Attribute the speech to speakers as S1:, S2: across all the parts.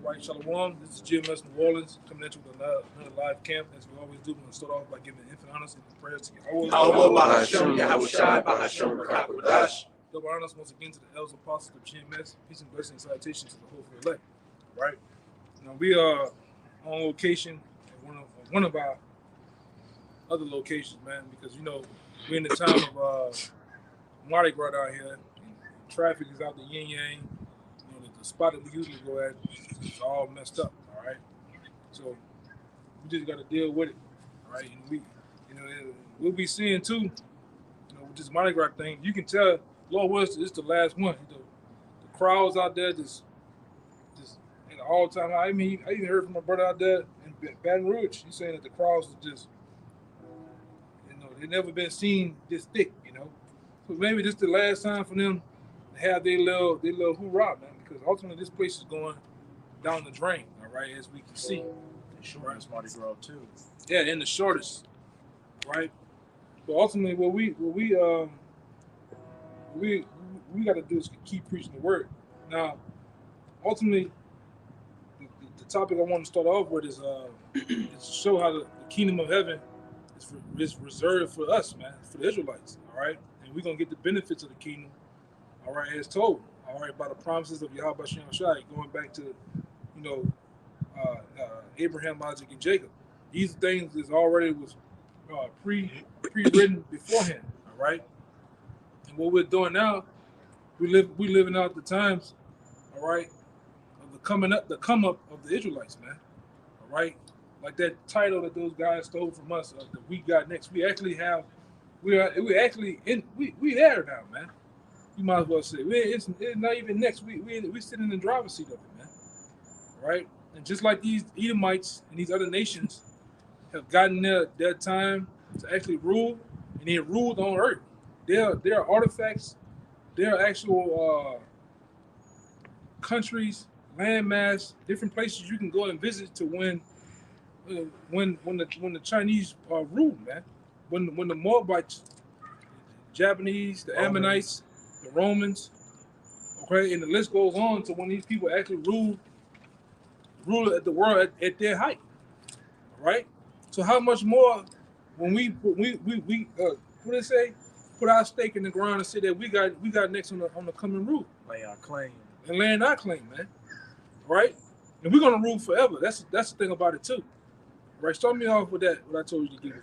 S1: Right, Shalom. This is GMS New Orleans coming at you with another live camp. As we always do, we're going to start off by giving infinite honors and prayers to
S2: Yahweh Bahasham, Yahweh Shai, Bahasham, Rakakwadash.
S1: Double honors once again to the elders apostles of GMS. Peace and blessings and salutations to the whole for elect. Right? Now, we are on location at one of our other locations, man, because, we're in the time of Mardi Gras out here. And traffic is out the yin yang. The spot that we usually go at is all messed up, all right? So we just got to deal with it, all right? And we'll be seeing too, with this Mardi Gras thing, you can tell Lord Willis is the last one. The crowds out there just at all time. I even heard from my brother out there in Baton Rouge. He's saying that the crowds are just, they've never been seen this thick, So maybe this is the last time for them to have their little hoorah, man. Because ultimately, this place is going down the drain, all right, as we can see.
S3: The shortest Mardi Gras too.
S1: Yeah, and the shortest, right? But ultimately, what we got to do is keep preaching the word. Now, ultimately, the topic I want to start off with is to show how the kingdom of heaven is reserved for us, man, for the Israelites, all right? And we're gonna get the benefits of the kingdom, all right, as told. All right, by the promises of Yahweh Shem Shai, going back to, Abraham, Isaac, and Jacob. These things is already was pre-written beforehand. All right, and what we're doing now, we living out the times. All right, of the come up of the Israelites, man. All right, like that title that those guys stole from us that we got next. We actually there now, man. You might as well say it's not even next. We sitting in the driver's seat of it, man. Right? And just like these Edomites and these other nations have gotten their time to actually rule, and they ruled on earth. There are artifacts, there are actual countries, landmass, different places you can go and visit to when the Chinese ruled, man. When the Moabites, Japanese, the Ammonites, the Romans, okay, and the list goes on to when these people actually rule at the world at their height, all right? So how much more when we what do they say? Put our stake in the ground and say that we got next on the coming rule.
S3: Lay our claim.
S1: And laying our claim, man, right? And we're gonna rule forever. That's the thing about it too, right? Start me off with that. What I told you to give.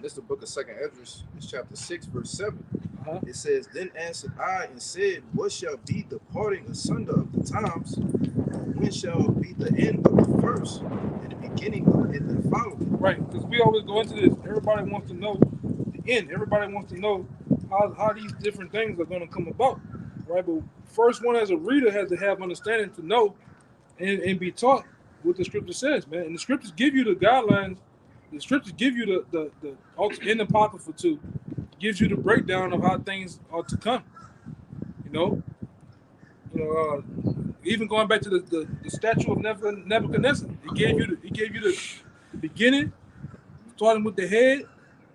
S4: This is the book of 2nd Esdras. It's chapter 6, verse 7.
S1: Uh-huh.
S4: It says, Then answered I and said, What shall be the parting asunder of the times? When shall be the end of the first and the beginning of the following?
S1: Right, because we always go into this. Everybody wants to know the end. Everybody wants to know how these different things are going to come about, right? But first one as a reader has to have understanding to know and be taught what the scripture says, man. And the scriptures give you the guidelines. The scriptures give you the in the Apocrypha too, gives you the breakdown of how things are to come. Even going back to the statue of Nebuchadnezzar, it gave you the beginning, starting with the head,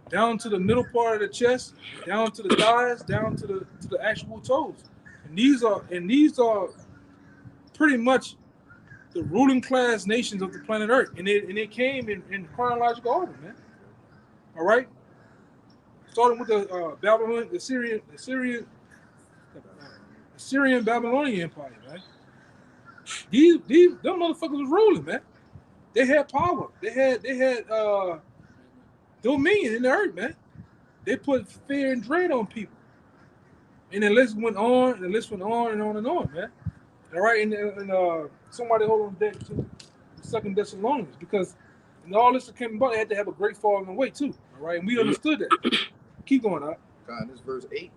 S1: down to the middle part of the chest, down to the thighs, down to the actual toes, and these are pretty much the ruling class nations of the planet Earth, and it came in chronological order, man. All right, starting with the Babylon, the Syrian Babylonian Empire, man. Them motherfuckers was ruling, man. They had power. They had dominion in the earth, man. They put fear and dread on people, and the list went on, and the list went on and on and on, man. All right, and somebody hold on deck to the 2nd Thessalonians, because in all this that came about, they had to have a great falling away too. All right, and we understood that. Keep going, up.
S4: This verse 8.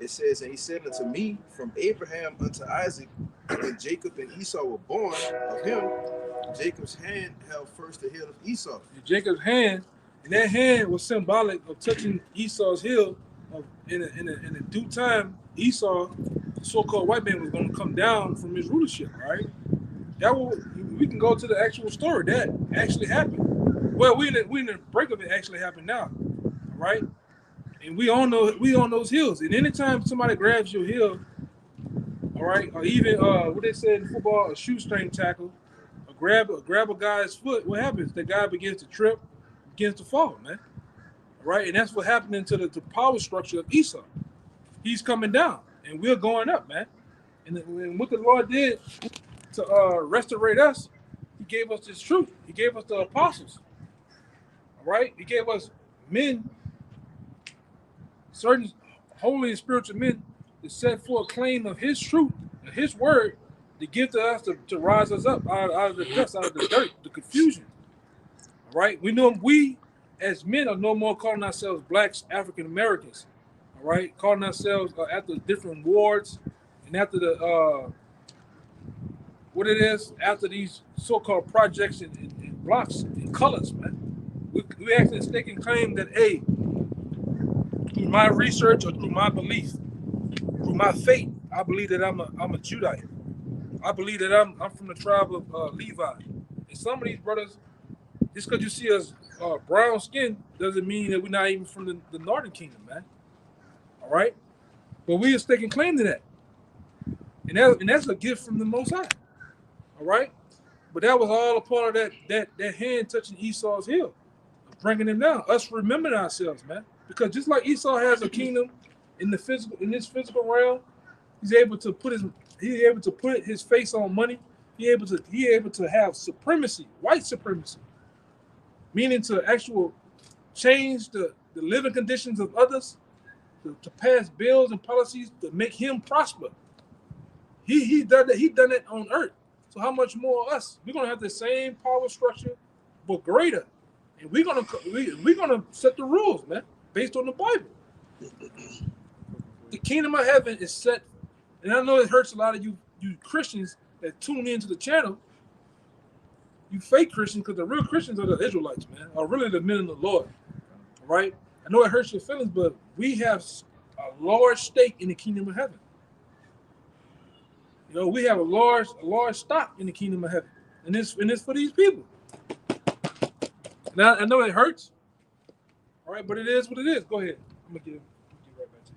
S4: It says, And he said unto me, From Abraham unto Isaac, when Jacob and Esau were born of him, Jacob's hand held first the heel of Esau.
S1: And Jacob's hand, and that hand was symbolic of touching Esau's heel. In a due time, Esau, the so-called white man, was going to come down from his rulership. All right, we can go to the actual story that actually happened. Well, we in the break of it actually happened now. All right. And we on those hills. And anytime somebody grabs your heel, all All right, or even what they said in football, a shoestring tackle, grab a guy's foot. What happens? The guy begins to trip, begins to fall, man. All right, and that's what happened to the power structure of Esau. He's coming down, and we're going up, man. And what the Lord did to restaurate us, He gave us this truth. He gave us the apostles. All right, He gave us men, certain holy and spiritual men, to set forth claim of His truth and His word to give to us to rise us up out of the dust, out of the dirt, the confusion. All right, we as men are no more calling ourselves blacks, African Americans. All right, calling ourselves after different wards and after the what it is after these so-called projects and blocks and colors, man. We actually staking claim that, hey, through my research or through my belief, through my faith, I believe that I'm a Judite. I believe that I'm from the tribe of Levi. And some of these brothers, just because you see us brown skin, doesn't mean that we're not even from the Northern Kingdom, man. All right, but we are staking claim to that, and that's a gift from the Most High. All right, but that was all a part of that hand touching Esau's heel, bringing him down. Us remembering ourselves, man, because just like Esau has a kingdom in this physical realm, he's able to put his face on money. He's able to have supremacy, white supremacy, meaning to actual change the living conditions of others, to pass bills and policies to make him prosper. He done that. He done it on earth. So how much more us? We're gonna have the same power structure, but greater, and we're gonna set the rules, man, based on the Bible. The kingdom of heaven is set, and I know it hurts a lot of you Christians that tune into the channel. You fake Christians, because the real Christians are the Israelites, man, are really the men of the Lord. All right. I know it hurts your feelings, but we have a large stake in the kingdom of heaven. You know, we have a large stock in the kingdom of heaven, and it's for these people. Now I know it hurts. All right, but it is what it is. Go ahead. I'm gonna give right back to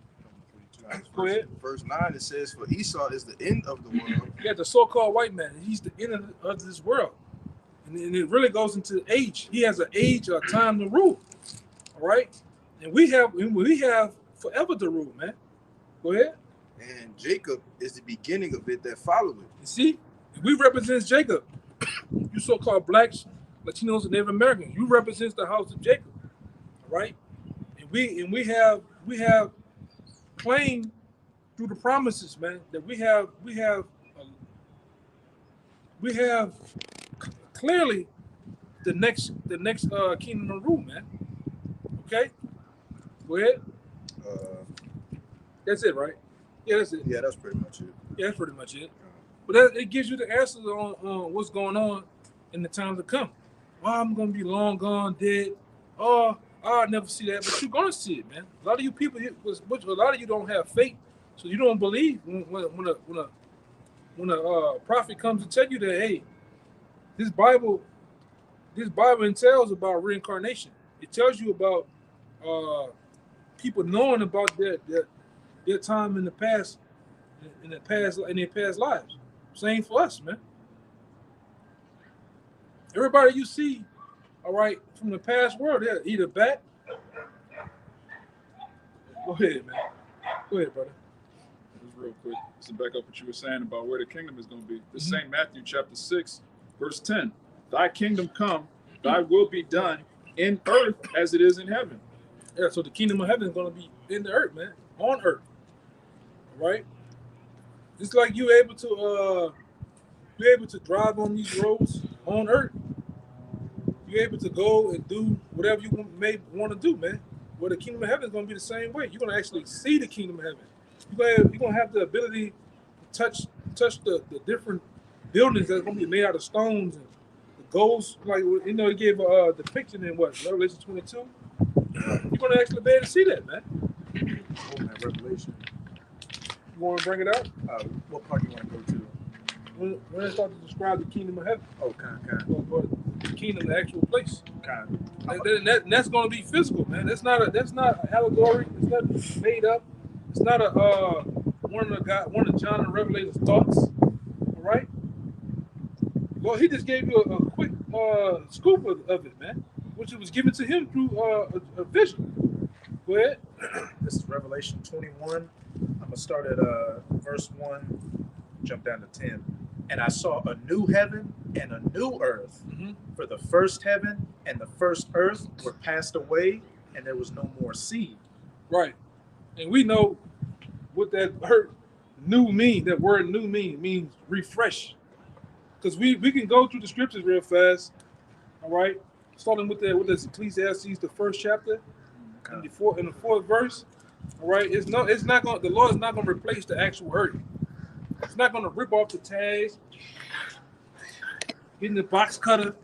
S1: you. Go ahead.
S4: Verse 9, it says, "For Esau is the end of the world."
S1: Yeah, the so-called white man. He's the end of this world, and it really goes into age. He has an age, a time to rule. All right. And we have forever to rule, man. Go ahead.
S4: And Jacob is the beginning of it that followed it.
S1: You see, we represent Jacob. You so-called blacks, Latinos, and Native Americans. You represent the house of Jacob. All right. And we have claimed through the promises, man, that we have clearly the next kingdom of rule, man. Okay. Go ahead. That's it, right? Yeah, that's it.
S4: Yeah, that's pretty much it.
S1: Yeah, that's pretty much it. But it gives you the answers on what's going on in the times to come. Oh, I'm going to be long gone, dead. Oh, I'll never see that. But you're going to see it, man. A lot of you people, a lot of you don't have faith, so you don't believe when a prophet comes to tell you that, hey, this Bible entails about reincarnation. It tells you about people knowing about their time in their past lives. Same for us, man. Everybody you see, all right, from the past world, they're either back. Go ahead, man. Go ahead, brother.
S5: Just real quick, to back up what you were saying about where the kingdom is going to be. The St. Matthew chapter 6, verse 10. Thy kingdom come, thy will be done in earth as it is in heaven.
S1: Yeah, so the kingdom of heaven is going to be in the earth, man, on earth. All right? Just like you're able to drive on these roads on earth. You're able to go and do whatever you may want to do, man. Well, the kingdom of heaven is going to be the same way. You're going to actually see the kingdom of heaven. You're going to have the ability to touch the different buildings that's going to be made out of stones and the golds. Like, you know, it gave a depiction in what, Revelation 22. You're going to actually be able to see that, man.
S3: That Revelation.
S1: You want to bring it out?
S3: What part you want to go to?
S1: When I start to describe the kingdom of heaven.
S3: Oh, kind.
S1: The kingdom, the actual place.
S3: Kind.
S1: And that's going to be physical, man. That's not an allegory. It's not made up. It's not one one of John the Revelator's thoughts. All right. Well, he just gave you a quick scoop of it, man, which was given to him through a vision. Go ahead.
S3: This is Revelation 21. I'm gonna start at verse 1, jump down to 10. And I saw a new heaven and a new earth.
S1: Mhm.
S3: For the first heaven and the first earth were passed away, and there was no more sea.
S1: Right. And we know what that new mean. That word new means refresh. Because we can go through the scriptures real fast. All right. Starting with the Ecclesiastes, the first chapter, in the fourth verse. All right. The Lord is not gonna replace the actual earth. It's not gonna rip off the tags, getting the box cutter.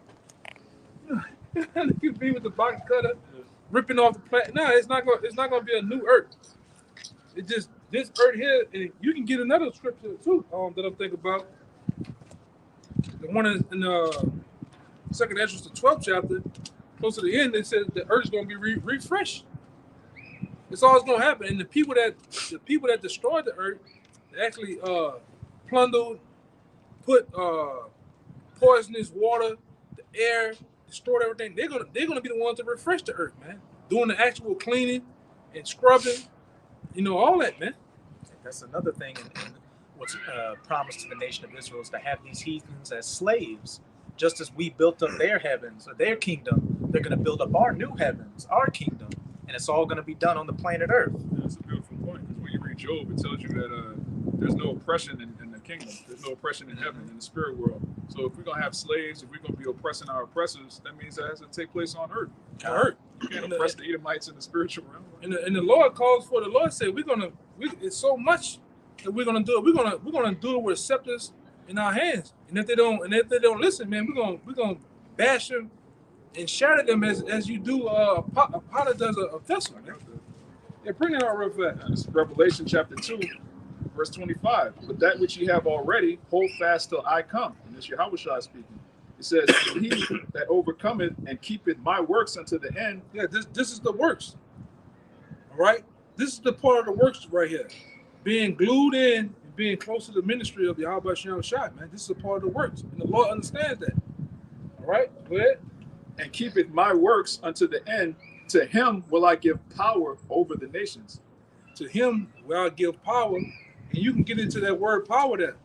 S1: You be with the box cutter, ripping off the plant. No, it's not gonna be a new earth. It just this earth here, and you can get another scripture too that I'm thinking about. The one in 2nd Ezra, the 12th chapter, close to the end, it says the earth is gonna be refreshed. It's always gonna happen. And the people that destroyed the earth, they actually plundered, put poisonous water, the air, destroyed everything. They're gonna be the ones to refresh the earth, man. Doing the actual cleaning and scrubbing, all that, man.
S3: That's another thing. And what's promised to the nation of Israel is to have these heathens as slaves. Just as we built up their heavens or their kingdom, they're going to build up our new heavens, our kingdom. And it's all going to be done on the planet Earth.
S5: That's a beautiful point. Because when you read Job, it tells you that there's no oppression in the kingdom. There's no oppression in heaven, in the spirit world. So if we're going to have slaves, if we're going to be oppressing our oppressors, that means that has to take place on earth. You can't oppress the Edomites in the spiritual realm.
S1: And the Lord calls for, the Lord said, it's so much that we're gonna do it. We're gonna do it with scepters in our hands. And if they don't listen, man, we're gonna bash them and shatter them as you do a potter does a vessel, man. Yeah, bring it out real fast.
S5: This is Revelation chapter 2, verse 25. But that which ye have already, hold fast till I come. And this Yahushua speaking. It says, he that overcometh and keepeth my works unto the end.
S1: Yeah, this is the works. All right? This is the part of the works right here. Being glued in and being close to the ministry of Yahweh Shem Shai, man. This is a part of the works. And the Lord understands that. All right? Go ahead.
S5: And keepeth my works unto the end. To him will I give power over the nations.
S1: To him will I give power. And you can get into that word power there.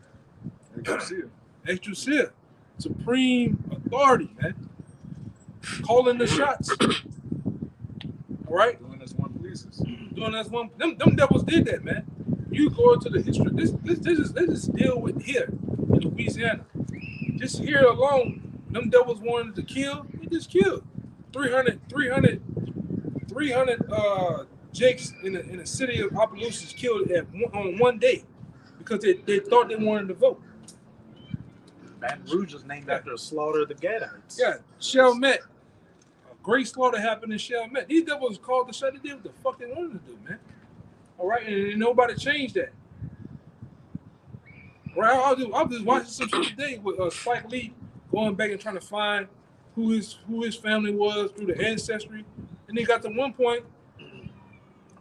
S1: Exousia. Supreme authority, man. Calling the shots. All right?
S5: Doing as one pleases.
S1: Doing as one. Them devils did that, man. You go into the history. This is deal with here in Louisiana. Just here alone, them devils wanted to kill. They just killed 300 Jakes in the city of Opelousas killed on one day because they thought they wanted to vote.
S3: Baton Rouge was named after a slaughter of the Gadites.
S1: Yeah, Chalmette. A great slaughter happened in Chalmette. These devils called the shot. They did what the fuck they wanted to do, man. All right, and nobody changed that. Right, I was just watching some shit today with Spike Lee going back and trying to find who his family was through the ancestry, and he got to one point,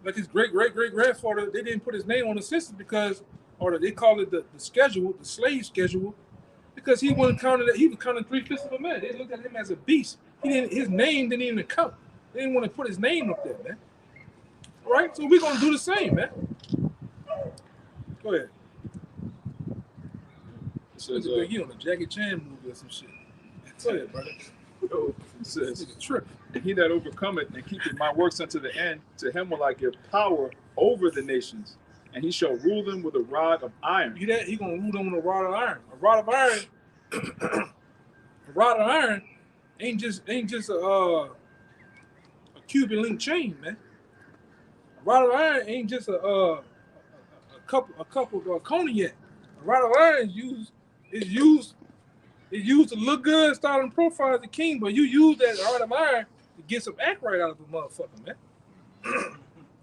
S1: like his great grandfather, they didn't put his name on the census because, or they call it the schedule, the slave schedule, because he wasn't counted. He was counting 3/5 of a man. They looked at him as a beast. His name didn't even count. They didn't want to put his name up there, man. All right, so we're gonna do the same, man. Go ahead.
S5: It says,
S1: He on a Jackie Chan movie or some shit. Go ahead, brother.
S5: it says,
S1: Trip.
S5: and he that overcometh and keepeth my works unto the end, to him will I give power over the nations, and he shall rule them with a rod of iron.
S1: He gonna rule them with a rod of iron. A rod of iron, ain't just a Cuban link chain, man. A rod of iron ain't just a couple of cognac. A rod of iron is used to look good, starting profile as a king, but you use that rod of iron to get some act right out of a motherfucker, man.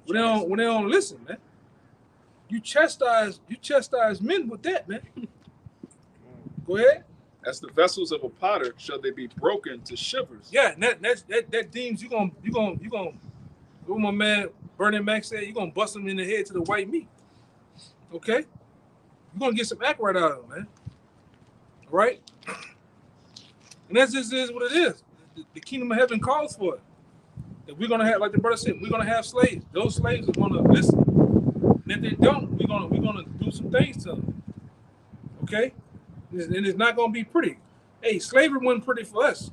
S1: when they don't listen, man. You chastise men with that, man. Go ahead.
S5: As the vessels of a potter shall they be broken to shivers.
S1: Yeah, and that deems you gonna what my man Bernie Mac said, you're gonna bust them in the head to the white meat. Okay? You're gonna get some act right out of them, man. All right? And that just is what it is. The kingdom of heaven calls for it. If we're gonna have, like the brother said, we're gonna have slaves. Those slaves are gonna listen. And if they don't, we're gonna do some things to them. Okay? And it's not gonna be pretty. Hey, slavery wasn't pretty for us.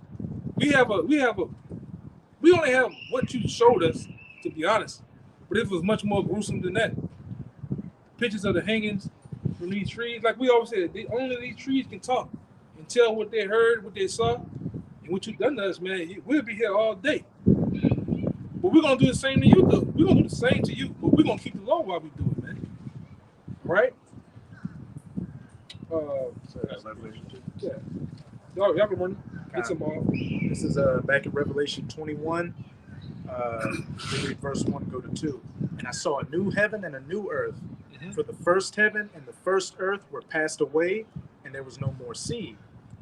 S1: We only have what you showed us, to be honest. But it was much more gruesome than that. Pictures of the hangings from these trees, like we always said, only these trees can talk and tell what they heard, what they saw, and what you done to us, man. We'll be here all day. But we're gonna do the same to you, though. We're gonna do the same to you, but we're gonna keep the law while we do it, man. Right? Yeah. Y'all can run. Get some more.
S3: This is back in Revelation 21. We read verse 1, go to 2. And I saw a new heaven and a new earth.
S1: Mhm.
S3: For the first heaven and the first earth were passed away, and there was no more sea.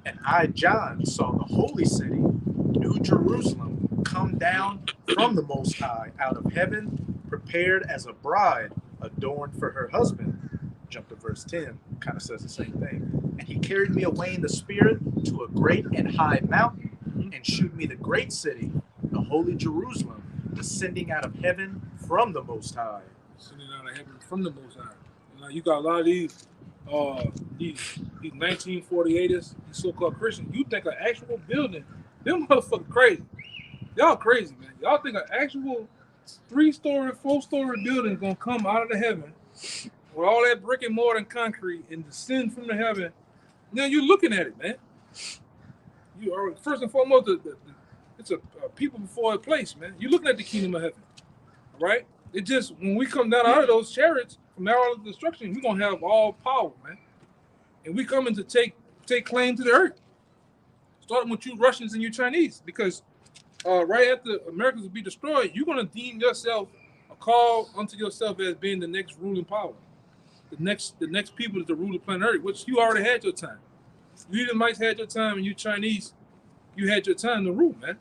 S3: And I, John, saw the holy city, New Jerusalem, come down from the Most High out of heaven, prepared as a bride adorned for her husband. Jump to verse 10, kind of says the same thing. And he carried me away in the spirit to a great and high mountain, and shewed me the great city, the holy Jerusalem, descending out of heaven from the Most High.
S1: Sending out of heaven from the Most High. You know, you got a lot of these 1948ers, these so-called Christians. You think an actual building, them motherfuckers crazy. Y'all crazy, man. Y'all think an actual 3-story, 4-story building is gonna come out of the heaven with all that brick and mortar and concrete and descend from the heaven? Now you're looking at it, man. You are first and foremost, it's a people before a place, man. You're looking at the kingdom of heaven, all right? It just when we come down out of those chariots from out of destruction, we're gonna have all power, man. And we coming to take claim to the earth, starting with you Russians and you Chinese, because right after Americans will be destroyed, you're gonna deem yourself a call unto yourself as being the next ruling power, the next people to rule the planet Earth, which you already had your time. You Edomites had your time, and you Chinese, you had your time to rule, man.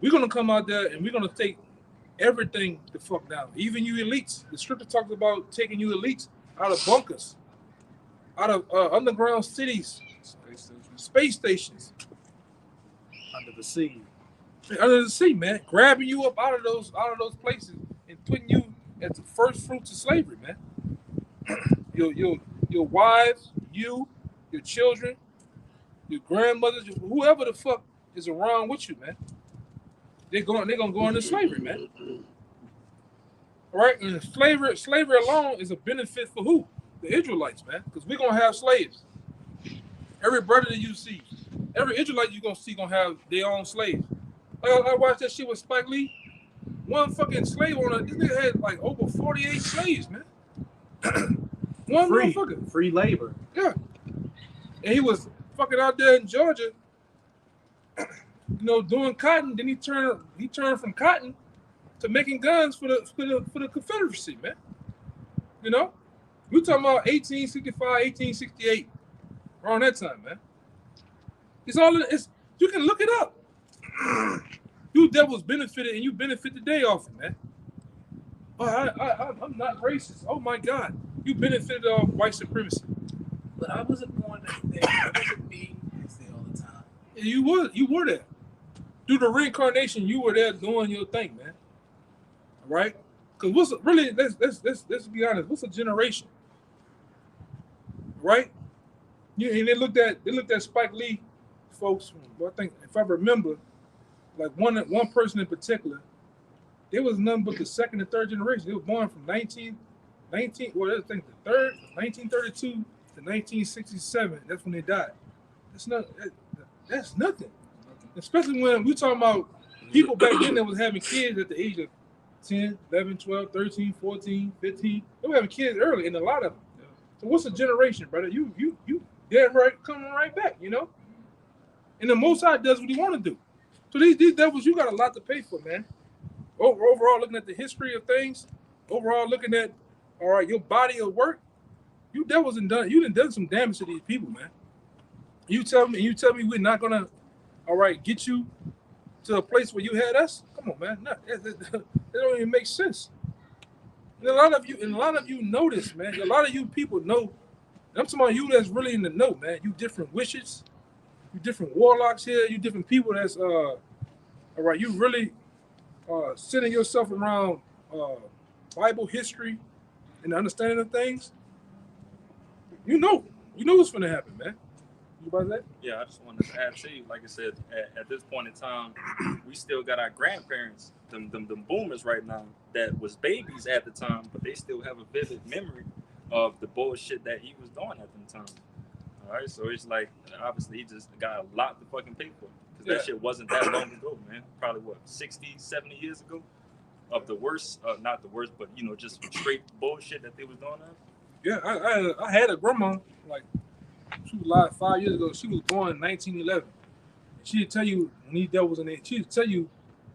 S1: We're gonna come out there and we're gonna take everything the fuck down, even you elites. The scripture talks about taking you elites out of bunkers, out of underground cities, space stations,
S3: Under the sea.
S1: under the sea, man, grabbing you up out of those places and putting you as the first fruits of slavery, man. Your wives, your children, your grandmothers, whoever the fuck is around with you, man. They're gonna go into slavery, man. All right, and slavery alone is a benefit for who? The Israelites, man, because we're gonna have slaves. Every brother that you see, every Israelite you're gonna see gonna have their own slaves. I watched that shit with Spike Lee. One fucking slave owner, this nigga had like over 48 slaves, man. One motherfucker.
S3: Free labor.
S1: Yeah. And he was fucking out there in Georgia, you know, doing cotton. Then he turned from cotton to making guns for the Confederacy, man. You know? We're talking about 1865, 1868. Around that time, man. You can look it up. You devils benefited and you benefit today off it, man. I'm not racist. Oh my God. You benefited off white supremacy.
S6: But I wasn't born that day. I wasn't being there all the time.
S1: You were there. Through the reincarnation, you were there doing your thing, man. All right? Because let's be honest, what's a generation? Right? And they looked at Spike Lee folks, I think if I remember, like one person in particular, there was none but the second and third generation. They were born from 1932 to 1967. That's when they died. That's nothing. Especially when we're talking about people back then that was having kids at the age of 10, 11, 12, 13, 14, 15. They were having kids early, and a lot of them. So what's a generation, brother? You dead right, coming right back, you know? And the Most High does what he want to do. So these devils, you got a lot to pay for, man. Overall, looking at the history of things, overall looking at, all right, your body of work, you devils done some damage to these people, man. You tell me we're not gonna, all right, get you to a place where you had us? Come on, man. No, that don't even make sense. And a lot of you know this, man. A lot of you people know. I'm talking about you that's really in the know, man. You different wishes, you different warlocks here, you different people that's all right. You really centering yourself around Bible history and the understanding of things. You know what's gonna happen, man. You about that?
S7: Yeah, I just wanted to add to you, like I said, at this point in time, we still got our grandparents, them boomers right now, that was babies at the time, but they still have a vivid memory of the bullshit that he was doing at the time. All right, so it's like, obviously, he just got a lot to fucking pay for. Because that shit wasn't that long ago, man. Probably, 60, 70 years ago? Of the worst, not the worst, but, just straight bullshit that they was doing now.
S1: Yeah, I had a grandma, like, she was alive 5 years ago. She was born in 1911. She'd tell you when these devils in there. She'd tell you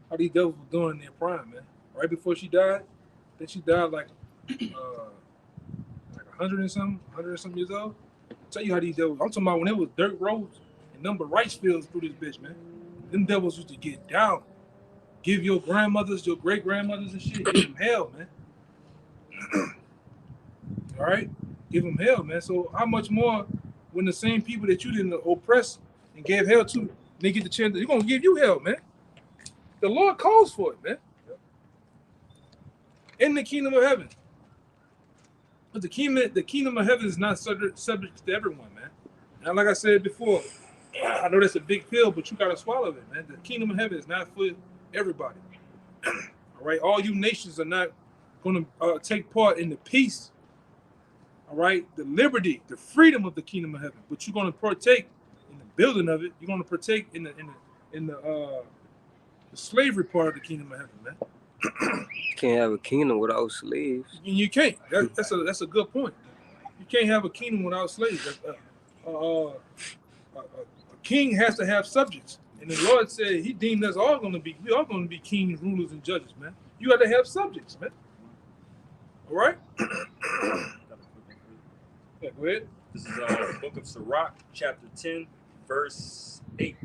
S1: how these devils were doing in their prime, man. Right before she died, then she died like 100 and something years old. Tell you how these devils. I'm talking about when it was dirt roads and number rice fields through this bitch, man. Them devils used to get down, give your grandmothers, your great grandmothers and shit, give them hell, man. All right, give them hell, man. So how much more? When the same people that you didn't oppress and gave hell to, they get the chance, they're gonna give you hell, man. The Lord calls for it, man. In the kingdom of heaven. But the kingdom of heaven is not subject to everyone, man. And like I said before, I know that's a big pill, but you gotta swallow it, man. The kingdom of heaven is not for everybody. All right, all you nations are not gonna take part in the peace. All right, the liberty, the freedom of the kingdom of heaven, but you're going to partake in the building of it. You're going to partake in the slavery part of the kingdom of heaven, man.
S8: You can't have a kingdom without slaves.
S1: And you can't. That's a good point. You can't have a kingdom without slaves. A king has to have subjects, and the Lord said He deemed us all going to be. We all going to be kings, rulers, and judges, man. You got to have subjects, man. All right. Yeah, go ahead.
S7: This is the book of Sirach, chapter 10, verse 8.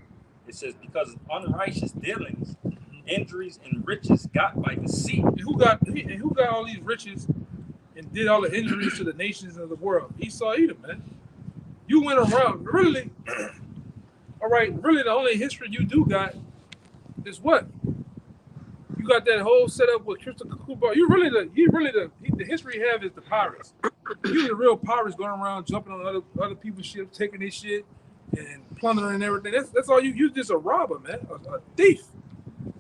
S7: It says, because of unrighteous dealings, injuries, and riches got by deceit.
S1: And who got all these riches and did all the injuries to the nations of the world? Esau, Edom, man. You went around, really, all right, really the only history you do got is what? You got that whole setup with Christopher Cooper. The history you have is the pirates. You the real pirates going around jumping on other people's ships, taking their shit and plundering and everything. That's all you just a robber, man, a thief,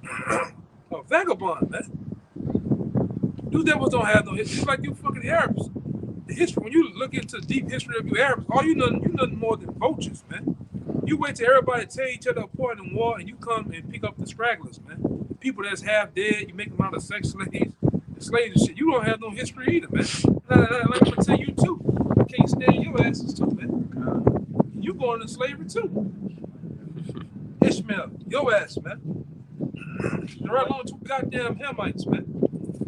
S1: a vagabond, man. You devils don't have no history. It's like you fucking Arabs. The history, when you look into the deep history of you Arabs, all you nothing more than vultures, man. You wait till everybody tear each other apart in war, and you come and pick up the stragglers, man. The people that's half dead, you make them out of sex slaves, and slaves and shit. You don't have no history either, man. Like I'm gonna tell you too. I can't stand your asses too, man. You going into slavery too. Ishmael, your ass, man. You're right along two goddamn Hamites, man.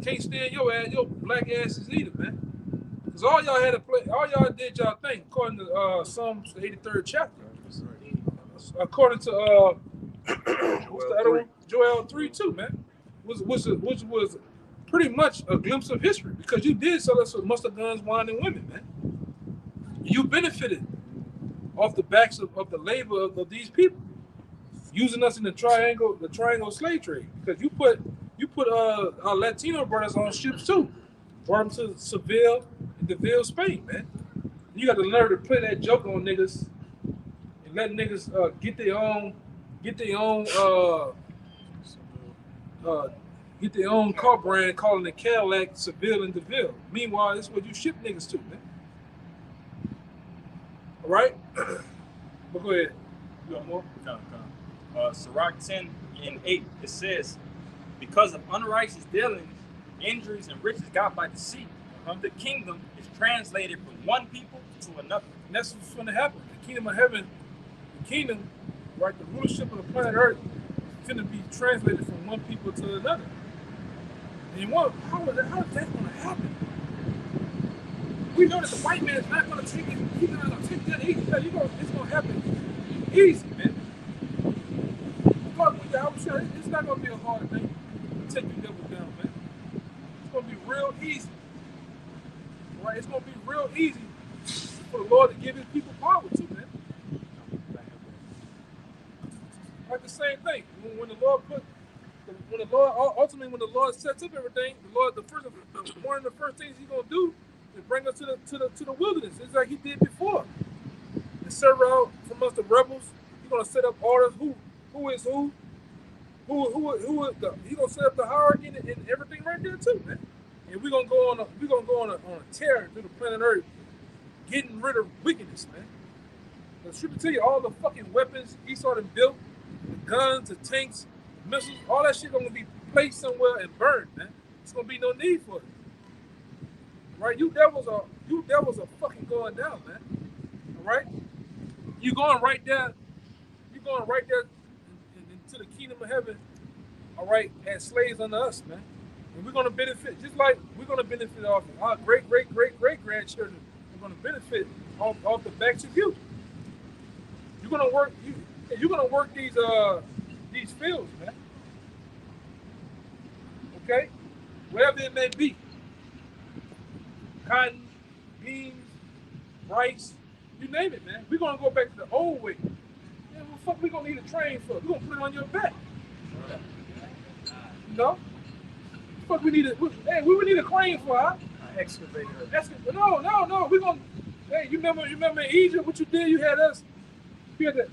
S1: Can't stand your ass, your black asses either, man. Cause all y'all had to play, all y'all did y'all thing, according to Psalms the 83rd chapter. According to what's the other one? Joel 3:2, man. Which was pretty much a glimpse of history, because you did sell us mustard guns, wine, and women, man. You benefited off the backs of the labor of these people, using us in the triangle slave trade. Because you put our Latino brothers on ships too, brought them to Seville and Deville, Spain, man. You got to learn to play that joke on niggas and let niggas get their own car brand, calling it Cadillac, Seville, and Deville. Meanwhile, this is what you ship niggas to, man. All right? But go ahead. You got more?
S7: Sirach 10 and 8, it says, because of unrighteous dealings, injuries, and riches got by deceit, the kingdom is translated from one people to another.
S1: And that's what's going to happen. The kingdom of heaven, right, the rulership of the planet Earth is going to be translated from one people to another. And how is that going to happen? We know that the white man is not going to take it. He's not going to take that easy. It's going to happen easy, man. It's not going to be a hard thing to take you devils down, man. It's going to be real easy. when the Lord ultimately when the Lord sets up everything, one of the first things He's gonna do is bring us to the wilderness. It's like He did before. And serve out from us the rebels. He's gonna set up orders. Who is who? Who is the? He's gonna set up the hierarchy and everything right there too, man. And we're gonna go on a tear through the planet Earth, getting rid of wickedness, man. The scripture tell you all the fucking weapons Esau done built, the guns, the tanks, the missiles, all that shit gonna be placed somewhere and burned, man. There's gonna be no need for it. Right? You devils are fucking going down, man. All right? You're going right there into the kingdom of heaven, all right, as slaves under us, man. And we're gonna benefit, just like we're gonna benefit off our great grandchildren. We're gonna benefit off the backs of you. You're gonna work these fields, man. Okay? Whatever it may be. Cotton, beans, rice, you name it, man. We're gonna go back to the old way. Man, what the fuck we gonna need a train for? We're gonna put it on your back. You know? What we need a crane for, huh?
S3: Excavator.
S1: No. We're gonna you remember in Egypt what you did? You had niggas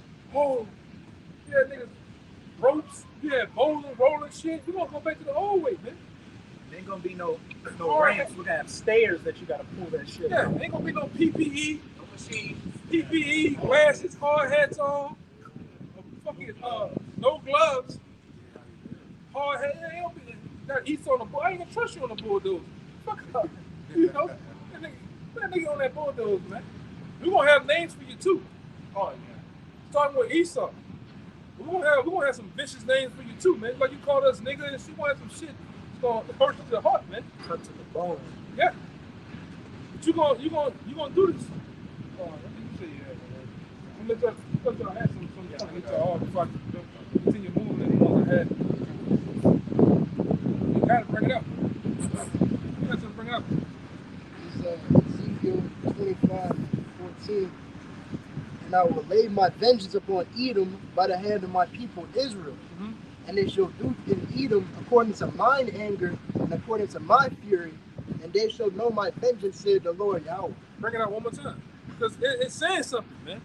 S1: ropes, you had bowling, rolling shit. We're gonna go back to the old way, man.
S3: There ain't gonna be no ramps. We're gonna have stairs that you gotta pull that shit out.
S1: Ain't gonna be no PPE, PPE, glasses, hard hats on, fucking no gloves, hard hat. Ain't gonna be that Esau on the bull. I ain't gonna trust you on the bulldozer. Fuck up, you know. That nigga on that bulldozer, man. We're gonna have names for you too. Oh yeah. Starting with Esau. We're gonna have some vicious names for you too, man. Like you called us nigga and she gonna have some shit. It's gonna hurt you to the heart, man.
S3: Cut to the bone.
S1: Yeah. But you gonna do this. Oh, let me see you let y'all have some get y'all all before I continue moving and move ahead. You gotta bring it up. You gotta bring it up.
S9: Ezekiel 25:14. And I will lay my vengeance upon Edom by the hand of my people Israel.
S1: Mm-hmm.
S9: And they shall do in Edom according to mine anger and according to my fury, and they shall know my vengeance, said the Lord Yahweh.
S1: Bring it out one more time. Because it's saying something, man.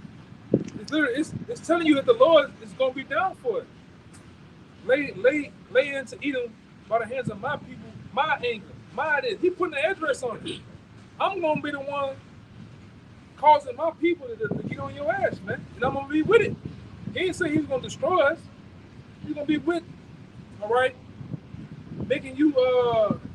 S1: It's telling you that the Lord is going to be down for it. Lay into Edom by the hands of my people, my anger, my this. He putting the address on it. I'm going to be the one causing my people to get on your ass, man. And I'm going to be with it. He didn't say he's going to destroy us. He's going to be with, all right, making you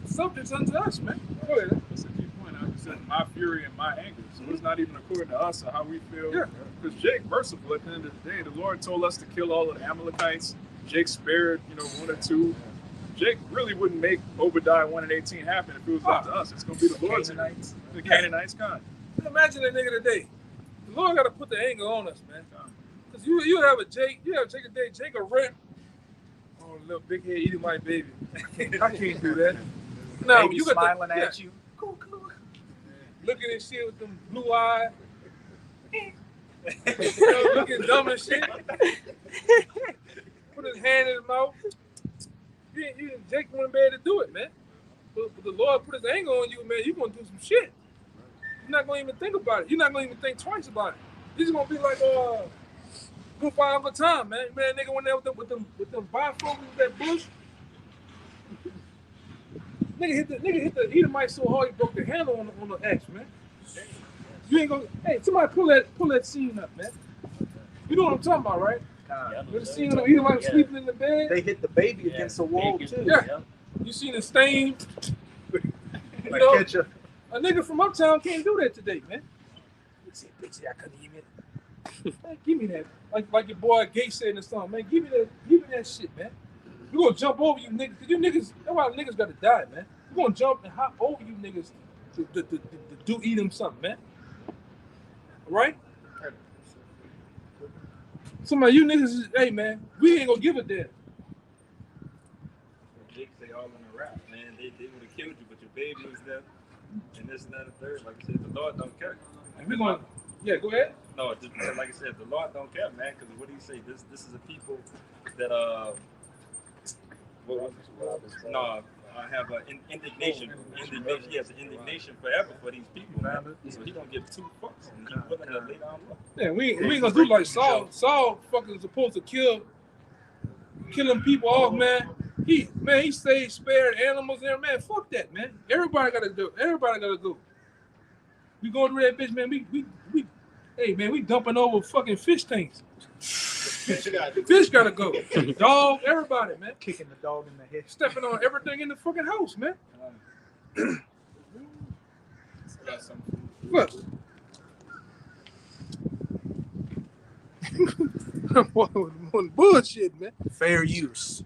S1: subjects unto us, man. Go ahead.
S5: That's a key point. Like you said, my fury and my anger. So it's not even according to us or how we feel.
S1: Yeah.
S5: Because Jake merciful at the end of the day. The Lord told us to kill all of the Amalekites. Jake spared, 1 or 2. Jake really wouldn't make Obadiah 1:18 happen if it was up to us. It's going to be the Lord's
S3: Canaanites.
S5: The Canaanites, God.
S1: Imagine that nigga today. The Lord got to put the anger on us, man. Because you have Jake today, Jake a rip. Oh, little big head eating my baby. I can't do that. No,
S3: Baby
S1: you got
S3: smiling at you.
S1: Looking at shit with them blue eyes. Looking dumb and shit. Put his hand in his mouth. Jake went in bed to do it, man. But the Lord put his anger on you, man. You're going to do some shit. You're not going to even think about it. You're not going to even think twice about it. This is going to be like good fire over time, man. Man, nigga went there with them bifocals, that bush. Nigga hit the Edomite so hard he broke the handle on the axe, man. You ain't gonna. Hey, somebody pull that scene up, man. You know what I'm talking about, right? You seen the Edomite sleeping in the bed?
S3: They hit the baby against the wall too.
S1: Yeah. You seen the stain? You
S3: Like
S1: know,
S3: ketchup.
S1: a nigga from uptown can't do that today, man. I couldn't even. Man, give me that. Like your boy Gates said in the song, man. Give me that shit, man. We gonna jump over you niggas, cause you niggas. That's why niggas gotta die, man. We gonna jump and hop over you niggas to do eat them something, man. Right? Somebody, you niggas is, hey man, we ain't gonna give a damn.
S7: Jake say all in a rap, man. They would have killed you, but your baby was there, and this and that and third. Like I said, the Lord don't care.
S1: And we gonna, yeah, go ahead.
S7: No, just, like I said, the Lord don't care, man. Because what do you say? This is a people that No, I have an indignation. Indignation. He has an indignation forever for these people, man. So he don't give 2 fucks. And he's willing to lay down low.
S1: Yeah, we ain't gonna do like Saul. Saul fucking supposed to killing people off, man. He saved, spared animals there, man. Fuck that, man. Everybody gotta do. Everybody gotta go. We going through that bitch, man. Hey, man, we dumping over fucking fish tanks. Fish gotta go. Dog, everybody, man.
S3: Kicking the dog in the head.
S1: Stepping on everything in the fucking house, man. Look. Bullshit, man.
S3: Fair use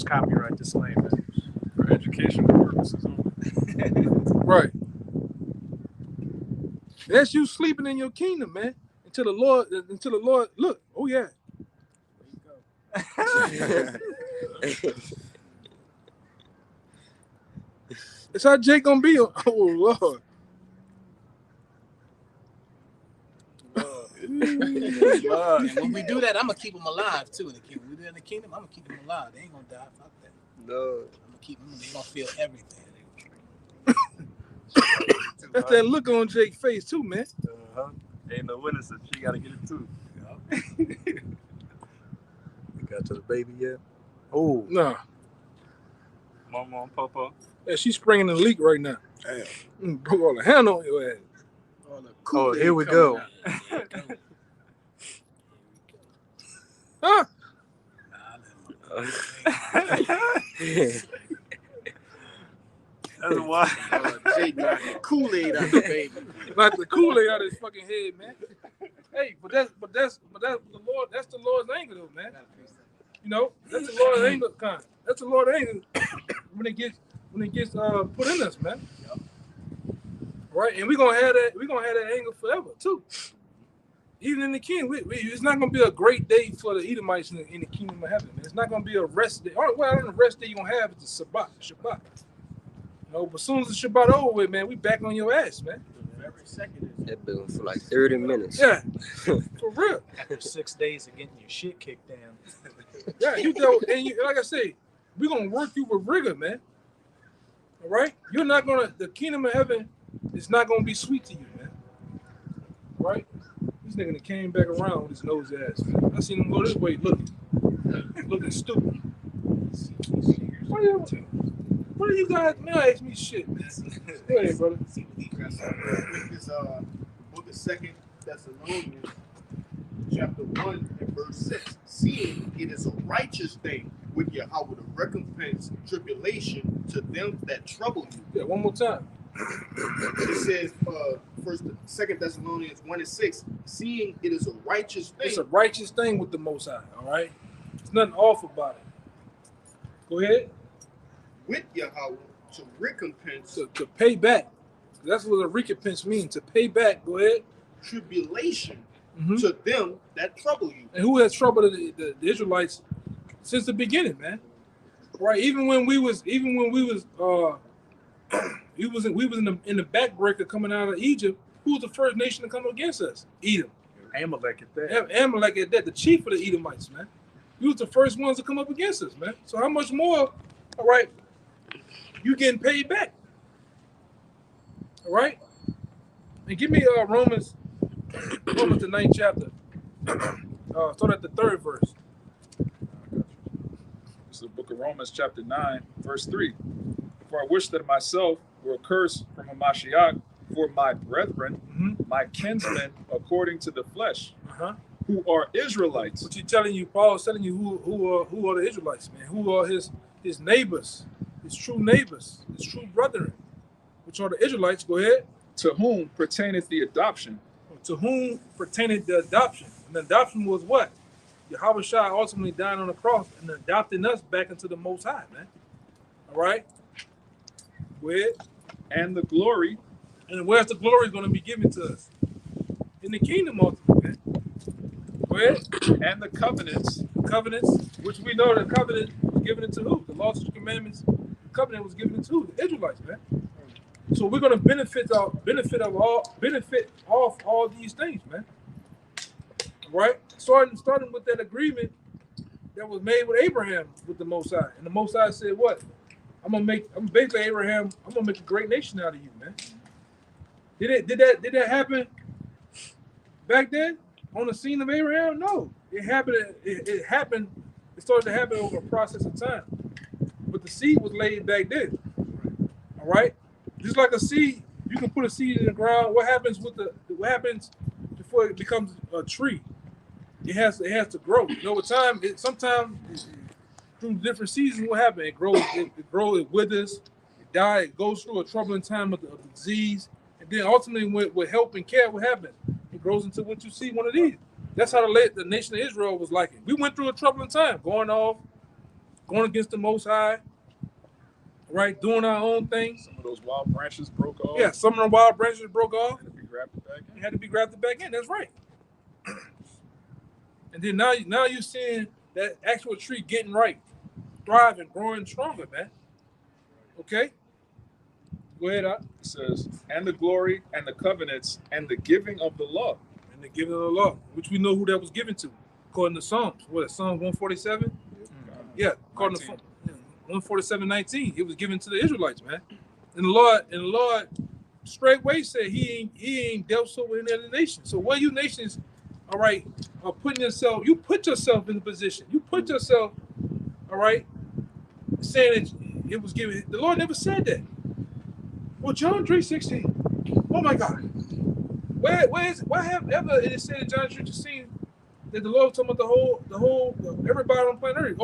S3: copyright disclaimer.
S5: For educational purposes only.
S1: Right. That's you sleeping in your kingdom, man. Until the Lord look. Oh yeah. That's how Jake gonna be. Oh Lord.
S6: And when we do that, I'm gonna keep them alive too. In the kingdom, we do it in the kingdom. I'm gonna keep them alive. They ain't gonna die. Fuck that.
S8: No.
S6: I'm gonna keep them. They gonna feel everything.
S1: That's that look on Jake's face too, man.
S7: Ain't no witness, so she gotta get it too.
S3: We got to the baby yet? Oh,
S1: Nah.
S7: Mama and Papa.
S1: Yeah, she's springing the leak right now. Damn. Broke all the hand on your ass.
S6: All the
S3: oh,
S6: Kool-Aid
S3: here we
S6: coming
S3: go.
S6: out.
S1: Huh?
S7: That's why.
S6: Jake knocking Kool-Aid out the baby.
S1: Knock the Kool-Aid out of his fucking head, man. Hey, but that's the Lord. That's the Lord's anger, though, man. You know, that's the Lord's anger kind. That's the Lord's anger when it gets put in us, man. Right, and we're gonna have that anger forever too. Even in the kingdom, it's not gonna be a great day for the Edomites in the kingdom of heaven, man. It's not gonna be a rest day. Well, the rest day you're gonna have is the Shabbat. You know, but as soon as the Shabbat over with, man, we back on your ass, man.
S8: That been for like 30 minutes.
S1: Yeah, for real.
S3: After 6 days of getting your shit kicked down.
S1: Yeah, you know, and like I say, we're gonna work you with rigor, man. All right, the kingdom of heaven is not gonna be sweet to you, man. Right? This nigga that came back around with his nose ass, man. I seen him go this way, looking stupid. What are you guys? Man, ask me shit, man. Go ahead, brother.
S4: With this book of 2 Thessalonians, chapter 1 and verse 6, seeing it is a righteous thing with Yahweh to recompense tribulation to them that trouble you.
S1: Yeah, one more time.
S4: It says, 2 Thessalonians 1 and 6, seeing it is a righteous thing.
S1: It's a righteous thing with the Most High, all right? There's nothing off about it. Go ahead.
S4: With Yahweh to recompense
S1: To pay back. That's what a recompense means, to pay back. Go ahead.
S4: tribulation
S1: Mhm.
S4: to them that trouble you.
S1: And who has troubled the Israelites since the beginning, man? Right? Even when we was we was in the backbreaker coming out of Egypt, who was the first nation to come against us? Edom.
S3: Amalek at that.
S1: Amalek at that, the chief of the Edomites, man. He was the first ones to come up against us, man. So how much more, all right, you getting paid back? All right? And give me Romans the 9th chapter. Start at the 3rd verse.
S5: It's the book of Romans, chapter 9, verse 3. For I wish that myself were cursed from a Mashiach for my brethren, my kinsmen, according to the flesh, who are Israelites.
S1: What you telling you? Paul's telling you who are the Israelites, man? Who are his neighbors, his true neighbors, his true brethren, which are the Israelites. Go ahead.
S5: To whom pertaineth the adoption?
S1: To whom pertained the adoption? And the adoption was what? Yahweh Shai ultimately died on the cross and adopting us back into the Most High, man. All right? Go ahead.
S5: And the glory.
S1: And where's the glory going to be given to us? In the kingdom ultimately, man. Go ahead.
S5: And the covenants.
S1: Covenants, which we know the covenant was given it to who? The laws and commandments. The covenant was given it to who? The Israelites, man. So we're going to benefit off all these things, man. All right? Starting with that agreement that was made with Abraham with the Most High, and the Most High said, "What? I'm basically Abraham. I'm gonna make a great nation out of you, man." Did that happen back then on the scene of Abraham? No, it happened. It happened. It started to happen over a process of time, but the seed was laid back then. All right, just like a seed, you can put a seed in the ground. What happens before it becomes a tree? It has to grow. You know, with time, sometimes through different seasons, what happens? It grows, it withers, it dies, it goes through a troubling time of the disease, and then ultimately, with help and care, what happens? It grows into what you see, one of these. That's how the nation of Israel was like it. We went through a troubling time, going against the Most High, right? Doing our own thing.
S5: Some of those wild branches broke off.
S1: Yeah, some of the wild branches broke off.
S5: Had to be grafted back in.
S1: It had to be grafted back in. That's right. And then now you're seeing that actual tree getting right, thriving, growing stronger, man. Okay? Go ahead, Al.
S5: It says, and the glory and the covenants and the giving of the law.
S1: And the giving of the law, which we know who that was given to, according to Psalms. What is Psalms 147? Yeah, according to 147:19, it was given to the Israelites, man. And the Lord straightway said he ain't dealt so with any other nation. So what you nations, all right, are putting yourself, you put yourself in the position. You put yourself, all right, saying that it was given. The Lord never said that. Well, John 3:16. Oh my God. Why have ever it is said in John 3:16 that the Lord was talking about the whole everybody on planet Earth?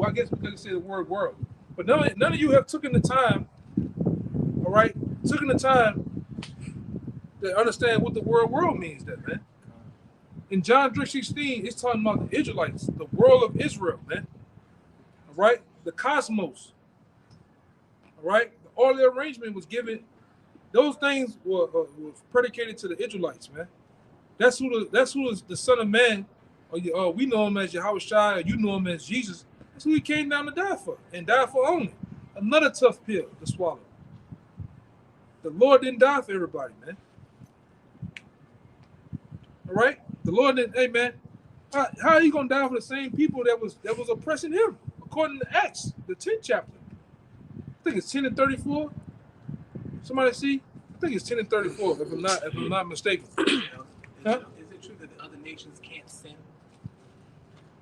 S1: I guess because it said the word world. But none of you have taken the time, all right, to understand what the word world means, that man. In John 3:16, it's talking about the Israelites, the world of Israel, man. All right, the cosmos. All right, all the arrangement was given. Those things were predicated to the Israelites, man. That's who is the Son of Man, or we know him as Yahushua, or you know him as Jesus. That's who he came down to die for, and die for only. Another tough pill to swallow. The Lord didn't die for everybody, man. All right, the Lord didn't. Hey, man, how are you gonna die for the same people that was oppressing him? According to Acts, the 10th chapter. I think it's 10 and 34. Somebody see? I think it's 10 and 34, if I'm not mistaken.
S6: Huh?
S1: Huh?
S6: Is it true that the other nations can't sin?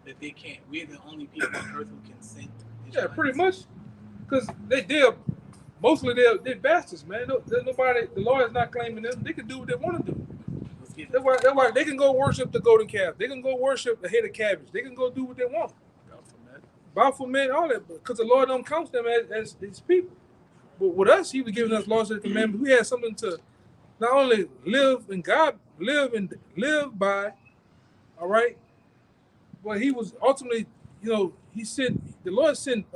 S6: That they can't? We're the only people on earth who can sin.
S1: Yeah, pretty much. Because they're bastards, man. There's nobody. The Lord is not claiming them. They can do what they want to do. That's why they can go worship the golden calf. They can go worship the head of cabbage. They can go do what they want. Baphomet, all that, because the Lord don't count them as his people. But with us, he was giving us laws and commandments. We had something to not only live by, all right, but he was ultimately, the Lord sent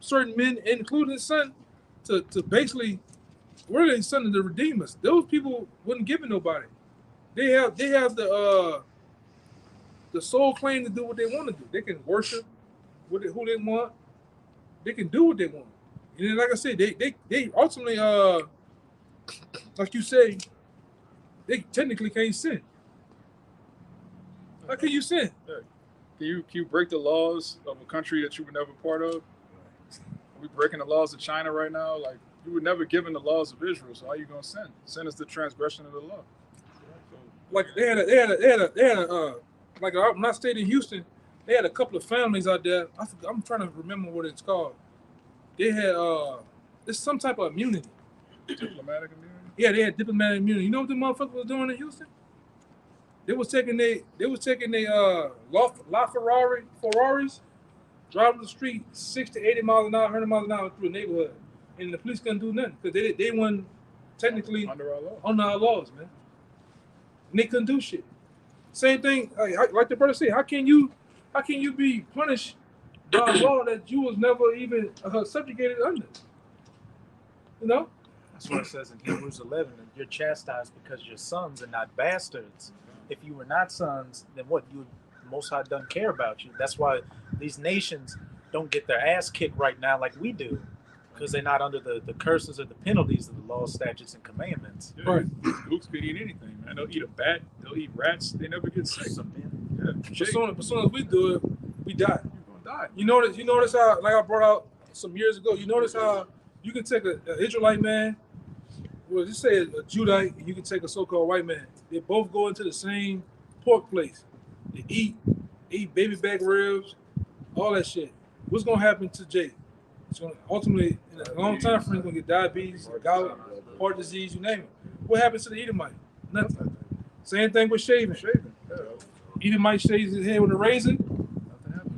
S1: certain men, including his son, to basically, really his son to redeem us. Those people wouldn't give it nobody. They have the sole claim to do what they want to do. They can worship who they want. They can do what they want. And then, like I said, they ultimately, like you say, they technically can't sin. How can you sin?
S5: Can you break the laws of a country that you were never part of? Are we breaking the laws of China right now? Like, you were never given the laws of Israel, so how are you gonna sin? Sin is the transgression of the law.
S1: Like they had like when I stayed in Houston, they had a couple of families out there. I'm trying to remember what it's called. They had it's some type of immunity.
S5: Diplomatic immunity?
S1: Yeah, they had diplomatic immunity. You know what the motherfuckers was doing in Houston? They was taking Ferraris, driving the street 60 to 80 miles an hour, 100 miles an hour through a neighborhood, and the police couldn't do nothing because they weren't technically
S5: under
S1: our laws, man. And they couldn't do shit. Same thing, like the brother said. How can you be punished by a law that you was never even subjugated under? You know.
S3: That's what it says in Hebrews 11. And you're chastised because you're sons and not bastards. If you were not sons, then what? The Most High doesn't care about you. That's why these nations don't get their ass kicked right now like we do, because they're not under the curses or the penalties of the law, statutes, and commandments.
S5: Yeah, right. Gooks could eat anything, man. They'll eat a bat. They'll eat rats. They never get sick.
S1: Yeah. As soon as we do it, we die.
S5: You're gonna high.
S1: You notice how, like I brought out some years ago, you notice how you can take an Israelite man, well, just say a Judite, and you can take a so-called white man. They both go into the same pork place. They eat baby back ribs, all that shit. What's gonna happen to Jay? It's gonna ultimately, in a long time frame, he's gonna get diabetes, gout, heart disease, you name it. What happens to the Edomite? Nothing. Same thing with shaving. Edomite shaves his head with a razor.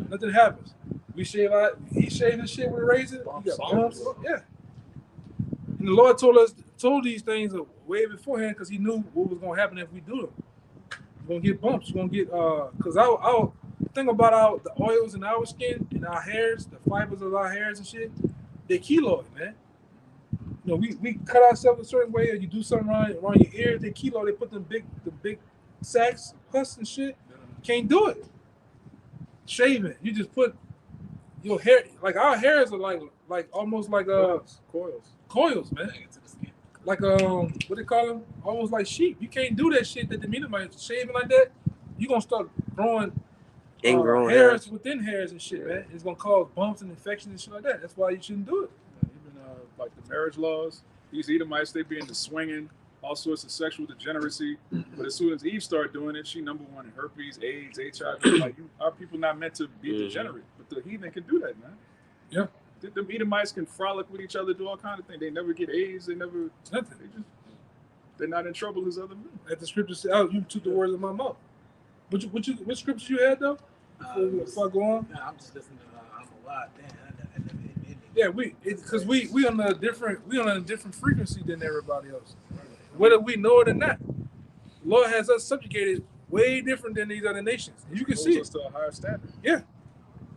S1: Nothing happens. We shave out. He shaved his shit with a razor. He got bumps. Yeah. And the Lord told these things way beforehand because He knew what was gonna happen if we do them. We're gonna get bumps. We're gonna get because our thing about the oils in our skin and our hairs, the fibers of our hairs and shit, they're keloid, man. You know, we cut ourselves a certain way, or you do something around your ears, they keloid. They put the big sacks, pus and shit. Can't do it. Shaving, you just put your hair, like our hairs are like almost like coils, man. Like what they call them? Almost like sheep. You can't do that shit that the Edomites shaving like that. You gonna start growing
S8: ingrown
S1: hairs within hairs and shit, man. It's gonna cause bumps and infections and shit like that. That's why you shouldn't do it.
S5: Even like the marriage laws, these Edomites, they be into swinging, all sorts of sexual degeneracy. But as soon as Eve started doing it, she number one in herpes, AIDS, HIV. Like, our people not meant to be degenerate, but the heathen can do that, man.
S1: Yeah.
S5: The Edomites can frolic with each other, do all kinds of things. They never get AIDS. They never
S1: nothing.
S5: They're not in trouble as other men.
S1: As the scripture said, oh, you took the words of my mouth. What scripture you had though? Before I go on.
S6: Nah, I'm just listening to I'm alive. Damn,
S1: yeah, because we on a different frequency than everybody else, whether we know it or not. The Lord has us subjugated way different than these other nations. And you can see
S5: us to a higher standard.
S1: Yeah.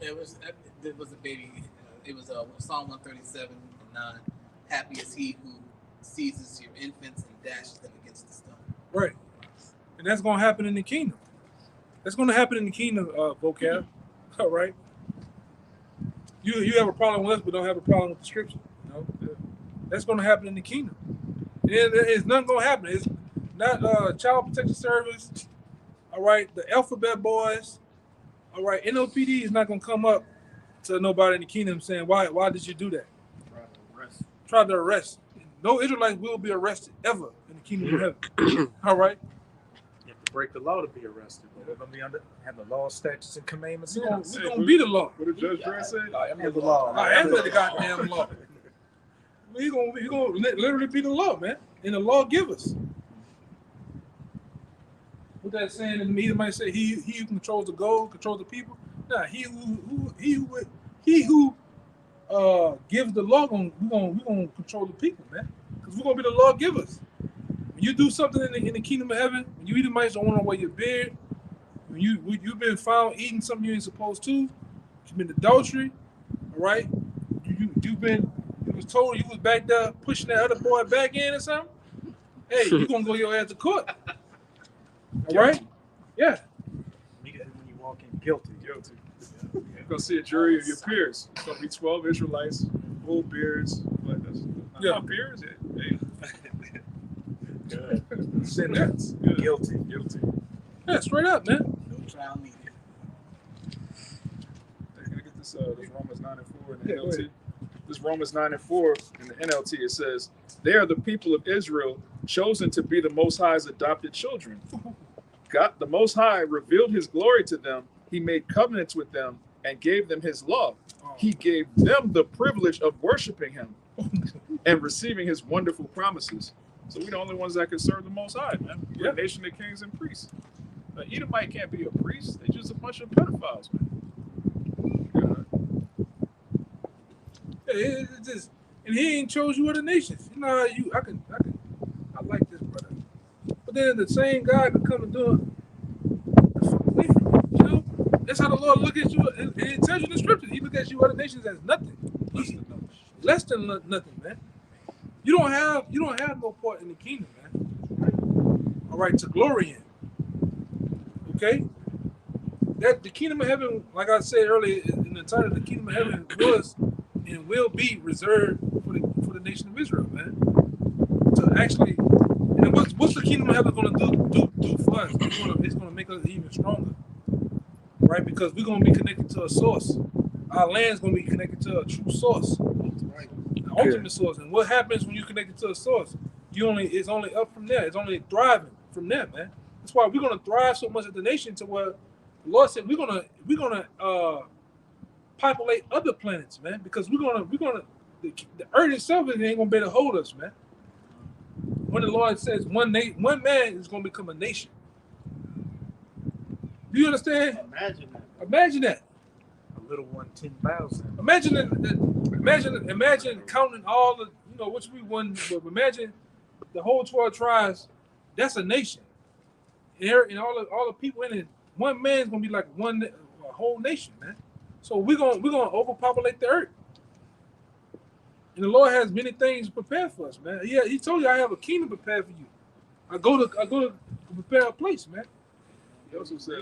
S6: It was a baby. It was Psalm 137:9. Happy is he who seizes your infants and dashes them against the stone.
S1: Right. And that's going to happen in the kingdom. That's going to happen in the kingdom, vocab. All right. You have a problem with us, but don't have a problem with the scripture. You know? That's going to happen in the kingdom. It's nothing going to happen. It's not Child Protection Service. All right. The Alphabet Boys. All right. NOPD is not going to come up to nobody in the kingdom saying, why did you do that? Try to arrest. No Israelites will be arrested ever in the kingdom of heaven. All right.
S3: You have to break the law to be arrested. But we're going to have the law, statutes, and commandments.
S1: We're going to be the law.
S5: What did Judge Grant say?
S3: I am the law.
S1: I am the goddamn law. We're going to literally be the law, man. And the law give us. What that saying in the media might say, he who controls the gold controls the people. Nah, he who gives the law, we're gonna control the people, man. Because we're gonna be the lawgivers. When you do something in the kingdom of heaven, when you Edomites don't want to wear your beard, when you've been found eating something you ain't supposed to, you've been adultery, all right? You was told you was back there pushing that other boy back in or something. Hey, you gonna go your ass to court. All right? Yeah.
S3: When you walk in guilty.
S5: You're going to see a jury of your peers. It's going to be 12 Israelites, full beards. But that's not my peers. Hey.
S3: Good. Sentence. Guilty.
S1: Yeah, straight up, man.
S6: No trial needed.
S5: They're going to get this Romans 9 and 4 in the NLT. This Romans 9 and 4 in the NLT, it says, they are the people of Israel chosen to be the Most High's adopted children. God, the Most High revealed his glory to them. He made covenants with them and gave them his law. He gave them the privilege of worshiping him and receiving his wonderful promises. So we're the only ones that can serve the Most High, man. We're a nation of kings and priests. Edomite can't be a priest. They're just a bunch of pedophiles, man.
S1: It's just, and he ain't chose you other nations. You know, I like this brother. But then the same God could come and do it. You know, that's how the Lord look at you. And it tells you in the scriptures. He look at you other nations as nothing. Less than nothing, man. You don't have no part in the kingdom, man. All right, to glory in. Okay? That the kingdom of heaven, like I said earlier in the title, the kingdom of heaven was and will be reserved for the nation of Israel, man. To actually, and what's the kingdom of heaven going to do for us? It's going to make us even stronger, right? Because we're going to be connected to a source. our land's gonna be connected to a true source, right? An ultimate source. And what happens when you connected to a source? It's only up from there. It's only thriving from there, man. That's why we're gonna thrive so much as the nation to where the Lord said we're gonna populate other planets, man, because the earth itself ain't gonna be able to hold us, man. When the Lord says one man is gonna become a nation. Do you understand? Imagine that.
S3: A little one, 10,000.
S1: Imagine counting all the, which we won, but imagine the whole 12 tribes. That's a nation. And all the people in it, one man's gonna be like a whole nation, man. So we're gonna overpopulate the earth. And the Lord has many things prepared for us, man. Yeah, He told you I have a kingdom prepared for you. I go to prepare a place, man.
S5: He also said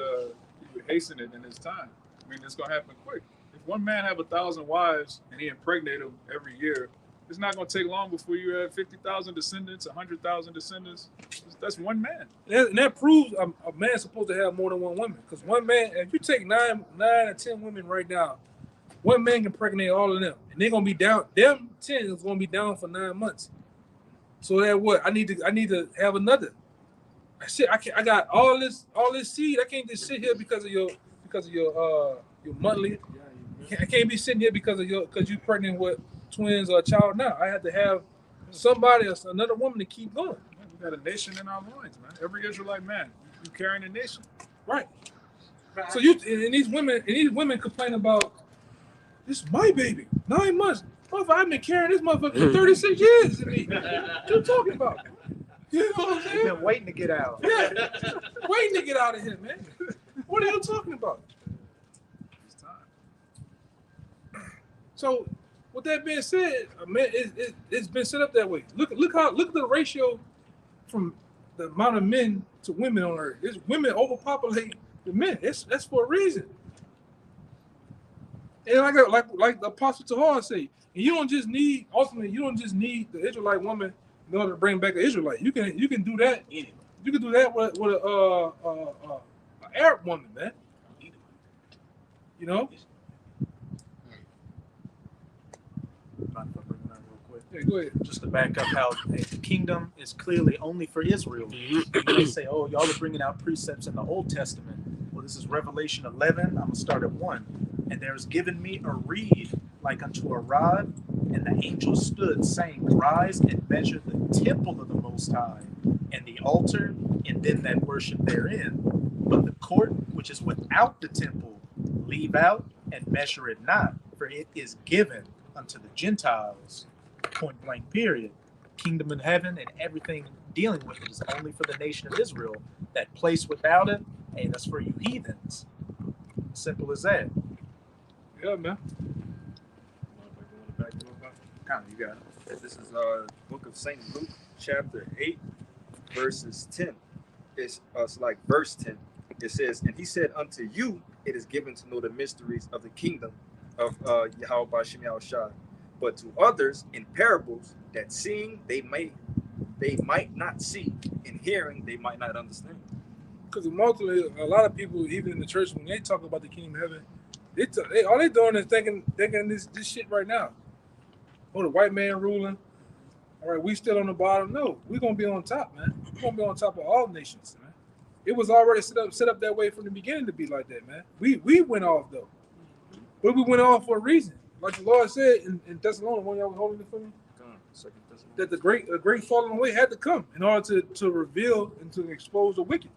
S5: he would hasten it in his time. I mean, it's gonna happen quick. If one man have 1,000 wives and he impregnate them every year, it's not gonna take long before you have 50,000 descendants, 100,000 descendants. That's one man.
S1: And that proves a man's supposed to have more than one woman. Because one man, if you take nine or 10 women right now, one man can impregnate all of them, and they're gonna be down. Them 10 is gonna be down for 9 months. So that what? I need to have another. I got all this seed. I can't just sit here because of your monthly. I can't be sitting here because you pregnant with twins or a child now. I have to have somebody else, another woman to keep going.
S5: We got a nation in our loins, man. Every Israelite man, you carrying a nation,
S1: right? So these women complain about this is my baby, 9 months. Motherfucker, I've been carrying this motherfucker for 36 years. What you talking about? You know what I'm saying?
S3: Been waiting to get out.
S1: Yeah, waiting to get out of here, man. What are you talking about?
S5: it's time.
S1: So, with that being said, man, it's been set up that way. Look at the ratio from the amount of men to women on earth. It's women overpopulate the men. That's for a reason. And like the Apostle Tahar say, and you don't just need the Israelite woman in order to bring back an Israelite. You can do that. You can do that with an Arab woman, man. You know. Yeah, go ahead.
S3: Just to back up how the kingdom is clearly only for Israel. You may say, oh, y'all are bringing out precepts in the Old Testament. Well, this is Revelation 11. I'm going to start at 1. And there is given me a reed like unto a rod, and the angel stood, saying, Rise and measure the temple of the Most High, and the altar, and them that worship therein. But the court which is without the temple, leave out and measure it not, for it is given unto the Gentiles. Point blank, period. Kingdom in heaven and everything dealing with it is only for the nation of Israel. That place without it, hey, that's for you heathens. Simple as that.
S1: Yeah, man.
S7: You got it. This is book of St. Luke, chapter 8, verses 10. It's like verse 10. It says, And he said unto you, it is given to know the mysteries of the kingdom of Yahweh B'Shem Yahushua. But to others in parables, that seeing they might not see, and hearing they might not understand.
S1: Because a lot of people, even in the church, when they talk about the kingdom of heaven, all they doing is thinking this shit right now. Oh, the white man ruling. All right, we still on the bottom. No, we're gonna be on top, man. We're gonna be on top of all nations, man. It was already set up that way from the beginning to be like that, man. We went off though, but we went off for a reason. Like the Lord said in Thessalonians, when y'all was holding it for me, that the great falling away had to come in order to reveal and to expose the wicked.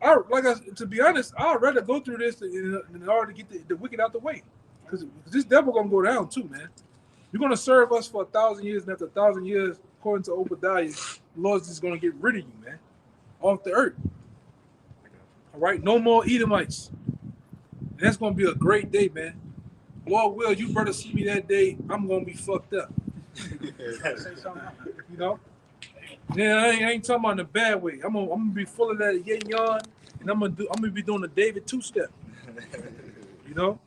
S1: To be honest, I'd rather go through this in order to get the wicked out the way. Because this devil gonna go down too, man. You're gonna serve us for 1,000 years, and after 1,000 years, according to Obadiah, the Lord's just gonna get rid of you, man, off the earth. All right, no more Edomites. And that's gonna be a great day, man. Lord will, you better see me that day. I'm gonna be fucked up. You know. Yeah, I ain't talking about in a bad way. I'm gonna be full of that yin yang, and I'm gonna be doing the David 2-step. You know.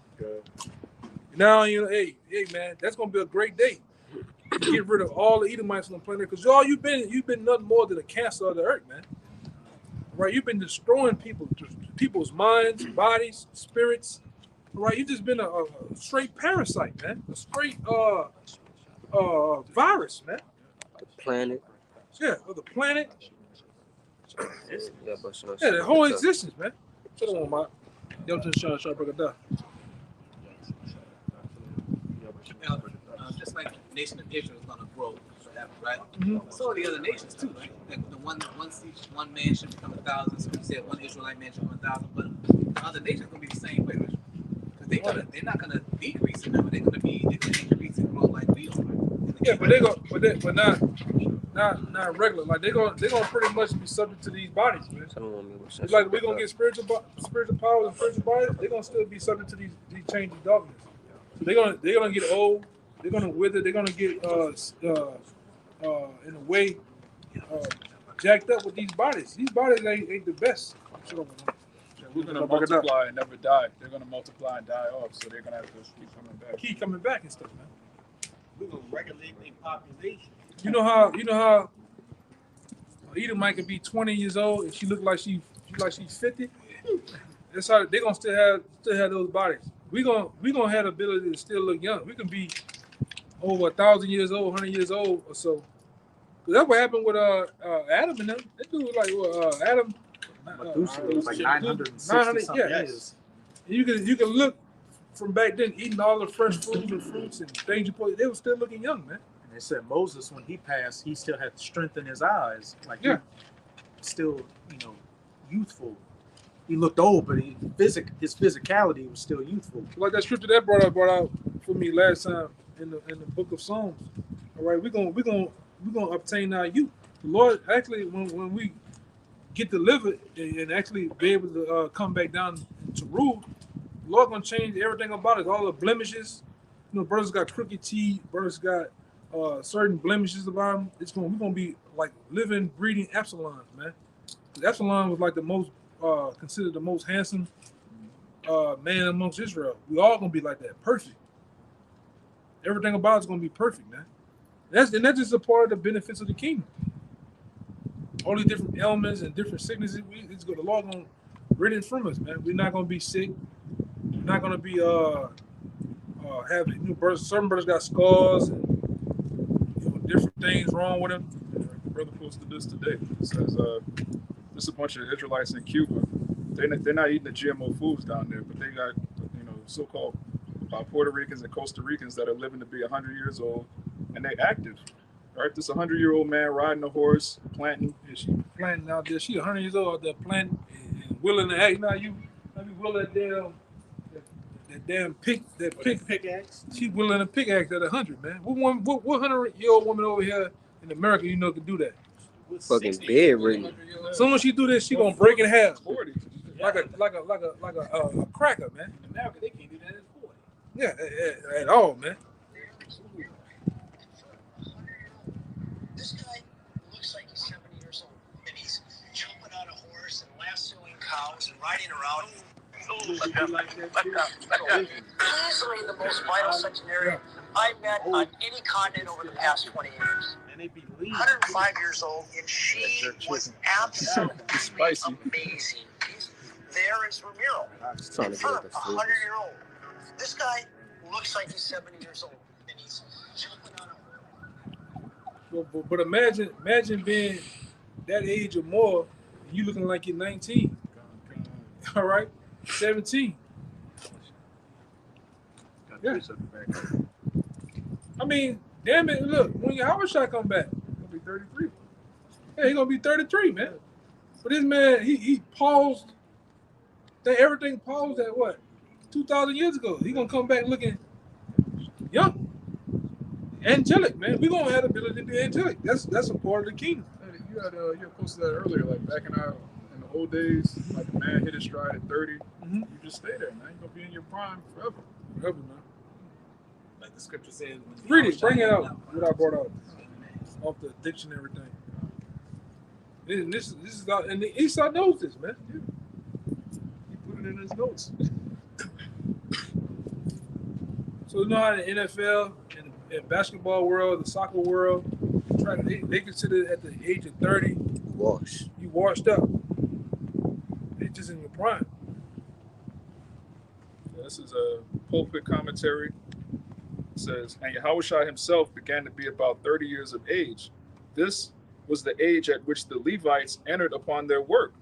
S1: Now hey man, that's gonna be a great day. Get rid of all the Edomites on the planet, because y'all you've been nothing more than a cancer of the earth, man. Right? You've been destroying people's minds, bodies, spirits. right? You just been a straight parasite, man. A straight virus, man.
S8: Planet.
S1: Yeah, of the planet.
S8: Yeah, but sure.
S1: Yeah, the whole existence, man. Shut on, Mike. Yo, just trying to break it down.
S6: Just like the nation of Israel is going to grow forever, right?
S1: Mhm.
S6: So are the other nations too, right? Like the one man should become 1,000. So we said one Israelite man should become 1,000, but the other nations going to be the same way, right? Because they're not going to decrease in number. They're going to increase and grow like we are.
S1: Yeah, but not regular. Like they're gonna pretty much be subject to these bodies, man. It's like we're gonna get spiritual powers and spiritual bodies. They're gonna still be subject to these changing dogmas. So they're gonna get old. They're gonna wither. They're gonna get in a way jacked up with these bodies. These bodies ain't the best.
S5: We're gonna multiply and never die. They're gonna multiply and die off, so they're gonna have to keep coming back.
S1: And stuff, man.
S4: We're gonna regulate their population.
S1: You know how Edom might could be 20 years old and she look like she's 50. That's how they're gonna still have those bodies. We gonna have the ability to still look young. We can be over 1,000 years old, 100 years old or so. Cause that's what happened with Adam and them. That dude was like Adam.
S3: Methuselah, like 960
S1: years. You can look from back then, eating all the fresh foods and fruits and things you put. They were still looking young, man.
S3: And they said Moses, when he passed, he still had strength in his eyes, like
S1: yeah,
S3: still youthful. He looked old, but his physicality was still youthful.
S1: Like that scripture that brought out for me last time in the book of Psalms. All right, we're gonna obtain our youth. The Lord actually, when we get delivered and actually be able to come back down to rule, the Lord gonna change everything about us. All the blemishes, brothers got crooked teeth, brothers got certain blemishes about them. We're gonna be like living, breathing Absalom, man. Absalom was like the most considered the most handsome man amongst Israel. We all gonna be like that, perfect. Everything about it's gonna be perfect, man. That's just a part of the benefits of the kingdom. All these different ailments and different sicknesses, the Lord gonna rid it from us, man. We're not gonna be sick. We're not gonna be having certain brothers got scars and different things wrong with them.
S5: Brother posted this today. It says there's a bunch of Israelites in Cuba. They're not eating the GMO foods down there, but they got so-called Puerto Ricans and Costa Ricans that are living to be 100 years old, and they're active. Right, this 100-year-old man riding a horse, planting.
S1: She planting out there. She 100 years old out there planting and willing to act. You will that damn pickaxe. She willing to pickaxe at 100, man. What 100-year-old woman over here in America can do that?
S8: Fucking bedridden.
S1: As soon as she do this, she gonna break in half. 40. Like a cracker, man.
S6: In America, they can't do that at 40.
S1: Yeah, at all, man.
S10: This guy looks like he's 70 years old, and he's jumping on a horse and lassoing cows and riding around. Easily the most vital centenarian I've met on any continent over the past 20 years. 105 years old, and she was absolutely amazing. There is Ramiro, in front of a 100-year-old. This guy looks like he's 70 years old, and he's jumping on a horse.
S1: But imagine being that age or more, and you looking like you're 19. All right, 17. Yeah. I mean, damn it! Look, when your Howard shot come back, he'll be 33. Yeah, he's gonna be 33, man. But this man, he paused. Everything paused at what? 2,000 years ago. He gonna come back looking young. Angelic, man. We're gonna have the ability to be angelic. That's a part of the kingdom.
S5: You had posted that earlier, like back in the old days, like a man hit his stride at 30. Mm-hmm. You just stay there, man. You're gonna be in your prime forever.
S1: Forever, man.
S6: Like the scripture says.
S1: Read it, bring it out. What I brought out off the dictionary thing. And this is out, and the Esau knows this, man. Yeah. He put it in his notes. So you know how the NFL and basketball world, the soccer world, they consider at the age of 30, you washed up. It's just in your prime.
S5: This is a pulpit commentary. It says, and Yahushua himself began to be about 30 years of age. This was the age at which the Levites entered upon their work,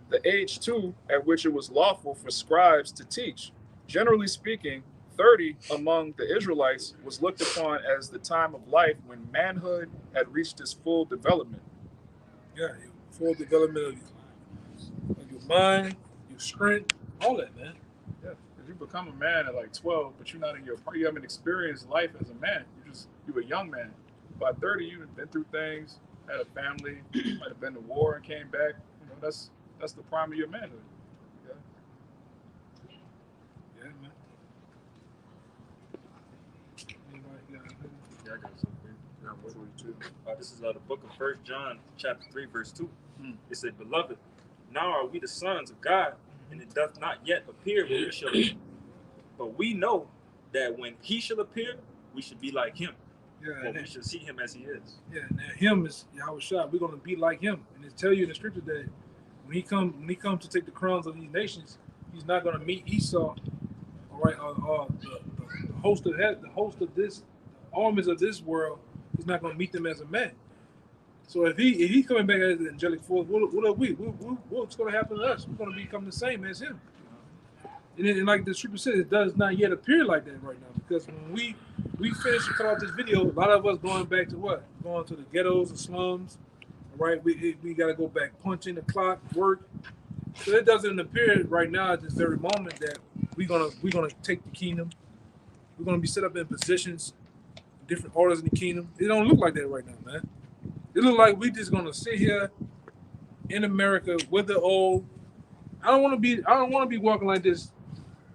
S5: the age, too, at which it was lawful for scribes to teach. Generally speaking, 30 among the Israelites was looked upon as the time of life when manhood had reached its full development.
S1: Yeah, full development of your mind, your strength, all that, man.
S5: Yeah, if you become a man at like 12, but you're not in you haven't experienced life as a man. You're a young man. By 30, you've been through things, had a family, might have been to war and came back. You know, that's the prime of your manhood. Yeah.
S1: Yeah, man.
S7: Yeah, I got something. This is the book of 1 John, chapter 3, verse 2. It said, Beloved, now are we the sons of God, and it doth not yet appear what we shall be. But we know that when he shall appear, we should be like him.
S1: Yeah,
S7: for we shall see him as he is.
S1: Yeah, now him is Yahushua. We're gonna be like him. And it tell you in the scripture that when he comes to take the crowns of these nations, he's not gonna meet Esau. All right, the host of this armies of this world, he's not gonna meet them as a man. So if he's coming back as the angelic force, what are we? What's gonna happen to us? We're gonna become the same as him. And like the scripture says, it does not yet appear like that right now, because when we finish to cut off this video, a lot of us going back to what? Going to the ghettos and slums, right? We got to go back punching the clock, work. So it doesn't appear right now at this very moment that we're gonna take the kingdom. We're gonna be set up in positions, different orders in the kingdom. It don't look like that right now, man. It look like we just gonna sit here in America with the old. I don't want to be walking like this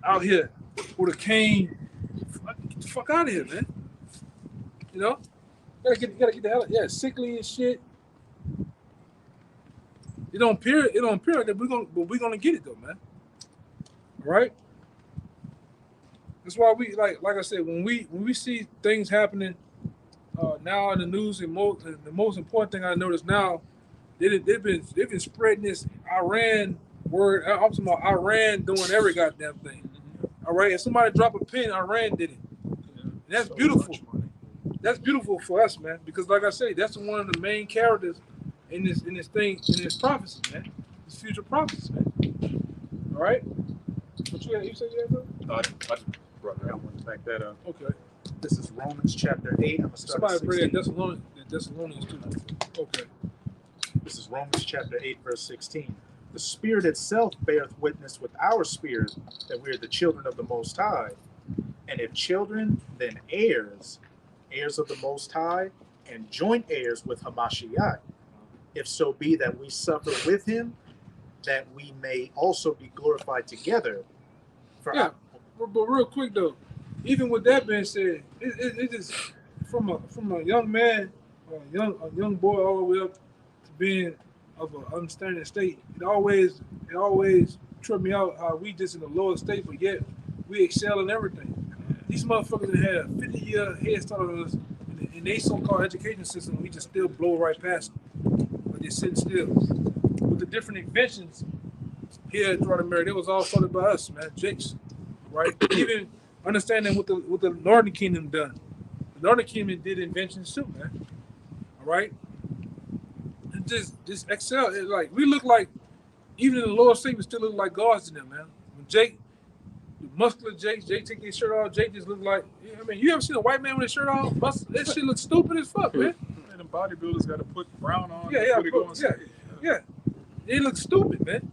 S1: out here with a cane. Get the fuck out of here, man. You know, gotta get the hell out. Yeah, sickly and shit. It don't appear like that. We're gonna get it though, man. All right. That's why we like I said, when we see things happening now in the news, and the most important thing I notice now, they've been spreading this Iran word. I'm talking about Iran doing every goddamn thing. All right, if somebody drop a pin, Iran did it. And that's beautiful. That's beautiful for us, man. Because like I say, that's one of the main characters in this prophecy, man. This future prophecy, man. All right. What you said you had, bro?
S3: I want to back that up.
S1: Okay.
S3: This is Romans chapter 8. I'm gonna start.
S1: Somebody read Thessalonians too. Okay.
S3: This is Romans chapter 8, verse 16. The Spirit itself beareth witness with our spirit that we are the children of the Most High. And if children, then heirs, heirs of the Most High, and joint heirs with Hamashiach. If so be that we suffer with him, that we may also be glorified together.
S1: But real quick though, even with that being said, it just from a young man, a young boy, all the way up to being of an understanding state, it always tripped me out how we just in the lower state, but yet we excel in everything. These motherfuckers that had a 50-year head start on us in their so-called education system, we just still blow right past them. Like they're sitting still. With the different inventions here throughout America, it was all started by us, man. Jakes, right? Even understanding what the Northern Kingdom done. The Northern Kingdom did inventions too, man. All right? Just excel. It's like we look like, even in the lower state, we still look like gods to them, man. When Jake, the muscular Jake take his shirt off, Jake just look like, I mean, you ever seen a white man with his shirt off? That shit looks stupid as fuck, man.
S5: And the bodybuilders got to put brown on.
S1: Yeah. It looks stupid, man.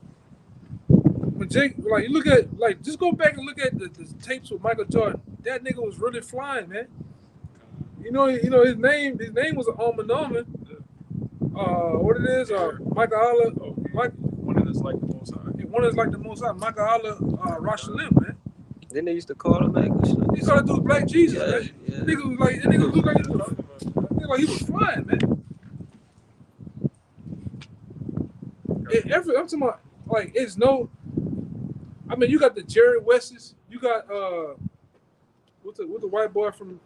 S1: When Jake, like, you look at, like, just go back and look at the tapes with Michael Jordan. That nigga was really flying, man. You know, his name was Omen Omen. What it is, Michael Allah.
S5: One of us like the Most High.
S1: One is like the Most High, Michael Allah Rashalim, man.
S8: Then they used to call him like,
S1: he started doing Black Jesus, man.
S8: Yeah.
S1: That nigga looked like he was flying, man. I'm talking about, like, it's no. I mean, you got the Jerry Wesses. You got what's the white boy from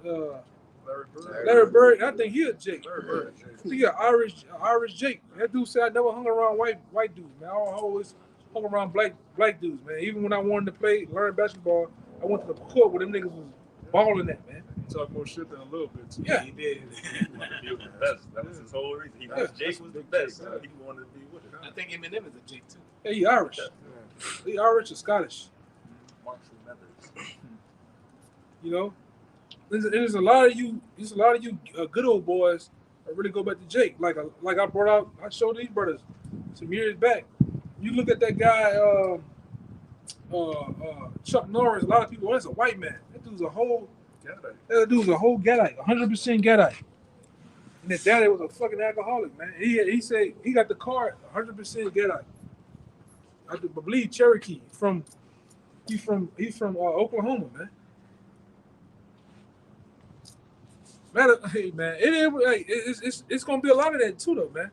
S1: Larry Bird. I think he a Jake. He got Irish Jake. That dude said I never hung around white dudes, man. I always hung around black dudes, man. Even when I wanted to learn basketball, I went to the court where them niggas was balling at, man.
S5: Talk more shit than a little bit too.
S1: Yeah.
S7: He did. He was the best. That was his whole reason. He knew Jake was the best. So he wanted to be with him.
S6: I think Eminem is a Jake too.
S1: Hey, he Irish. He Irish or Scottish.
S7: Marshall Mathers.
S1: You know, there's a lot of you. There's a lot of you good old boys that really go back to Jake. Like I brought out. I showed these brothers some years back. You look at that guy, Chuck Norris. A lot of people. That's a white man. That dude's a whole. That dude's a whole Gadite, 100% Gadite. And his daddy was a fucking alcoholic, man. He said he got the card 100% Gadite. I believe Cherokee he's from Oklahoma, man. Hey man, it's gonna be a lot of that too, though, man.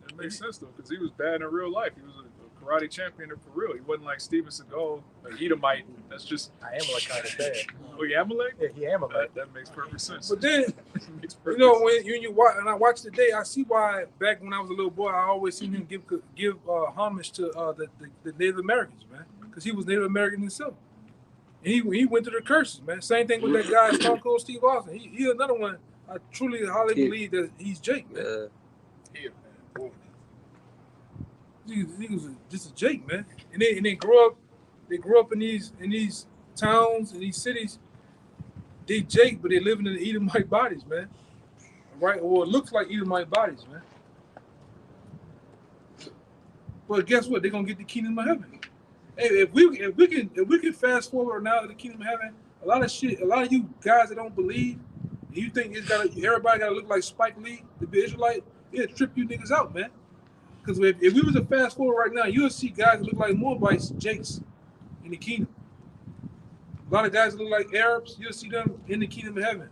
S5: It makes sense though, because he was bad in real life. He was a karate champion for real. He wasn't like Steven Seagal, like Edomite. That's just
S3: Amalek kind of bad.
S5: Oh, he Amalek?
S3: Yeah, he Amalek.
S5: That makes perfect sense.
S1: But then, you know, when you watch, and I watch today, I see why back when I was a little boy, I always seen him give homage to the Native Americans, man, because he was Native American himself. And he went through the curses, man. Same thing with that guy, Stone Cold Steve Austin. He another one. I truly highly believe that he's Jake, man. He was just a Jake, man. And they grew up in these towns and these cities. They Jake, but they living in the Edomite bodies, man. Right? Or it looks like Edomite bodies, man. But guess what? They're gonna get the kingdom of heaven. Hey, if we can fast forward now to the kingdom of heaven, a lot of you guys that don't believe, and you think everybody gotta look like Spike Lee to be Israelite, it'll trip you niggas out, man. Because if we was to fast forward right now, you'll see guys that look like Moabites, Jakes, in the kingdom. A lot of guys that look like Arabs, you'll see them in the kingdom of heaven.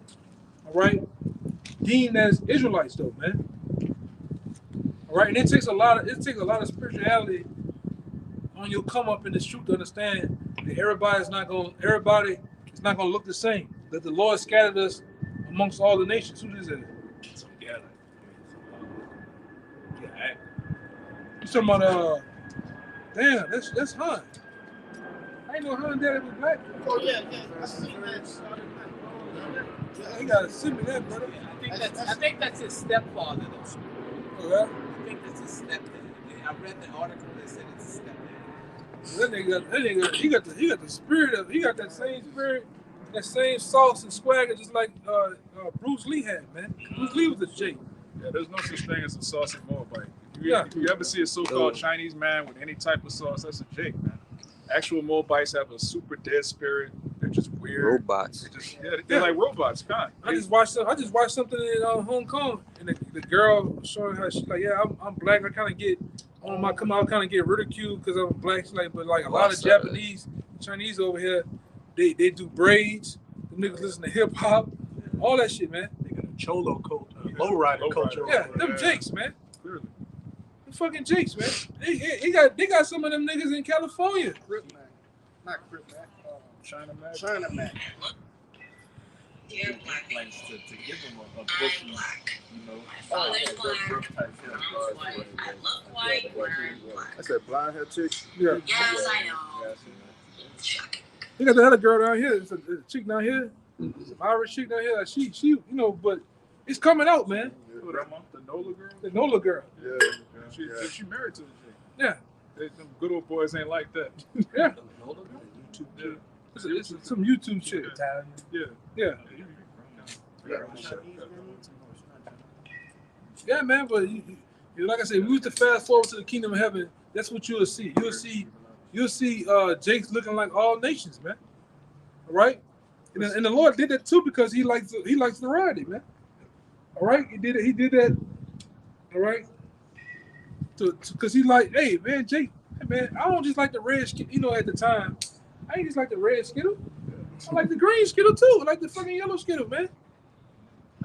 S1: All right? Deemed as Israelites, though, man. All right, and it takes a lot of spirituality on your come up in this truth to understand that everybody is not gonna look the same. That the Lord scattered us amongst all the nations. Who is it? You talking about damn, that's Han. I ain't know Han daddy was black.
S4: Oh yeah. I seen that.
S1: He gotta send me that, brother.
S6: I think that's his stepfather though.
S1: Oh, yeah?
S6: I think that's his stepdad. I read the article that said it's his stepdad.
S1: That nigga, he got the spirit of, he got that same spirit, that same sauce and swagger, just like Bruce Lee had, man. Bruce Lee was a Jake.
S5: Yeah, there's no such thing as a saucy Moabite. If you ever see a so-called Chinese man with any type of sauce, that's a Jake, man. Actual Moabites have a super dead spirit. They're just weird.
S8: Robots.
S5: They're like robots, kind.
S1: I just watched something in Hong Kong, and the girl was showing her. She's like, "Yeah, I'm black. I kind of get on my come out, kind of get ridiculed because I'm black." She's like, "But like a lot of Japanese, Chinese over here, they do braids. The niggas listen to hip hop, all that shit, man.
S3: They got a cholo culture, lowrider culture.
S1: Yeah, them Jakes, man. Clearly. Fucking Jakes, man. They got some of them niggas in California.
S4: Crip Mac. Not Crip Mac.
S5: China Mac.
S4: China Mac.
S7: Likes to give him a bushy, you know.
S4: That's that blonde hair chick.
S1: Yeah.
S10: Yes, I know.
S1: They got the other girl down here. There's a chick down here. Some Irish chick down here. Like she, you know, but it's coming out, man.
S5: The Nola girl?
S1: The Nola girl.
S5: Yeah. She married to the Jake.
S1: Yeah.
S5: Them good old boys ain't like that.
S1: Yeah.
S5: YouTube. Yeah.
S1: It's some YouTube chick. Yeah. Yeah, man. But like I said, we used to fast forward to the kingdom of heaven. That's what you'll see. You'll see Jake's looking like all nations, man. All right. And the Lord did that too because he likes variety, man. All right. He did that. All right. Because he's like, hey, man, Jake, hey, man, I don't just like the red Skittle. You know, at the time, I ain't just like the red Skittle. I like the green Skittle too. I like the fucking yellow Skittle, man.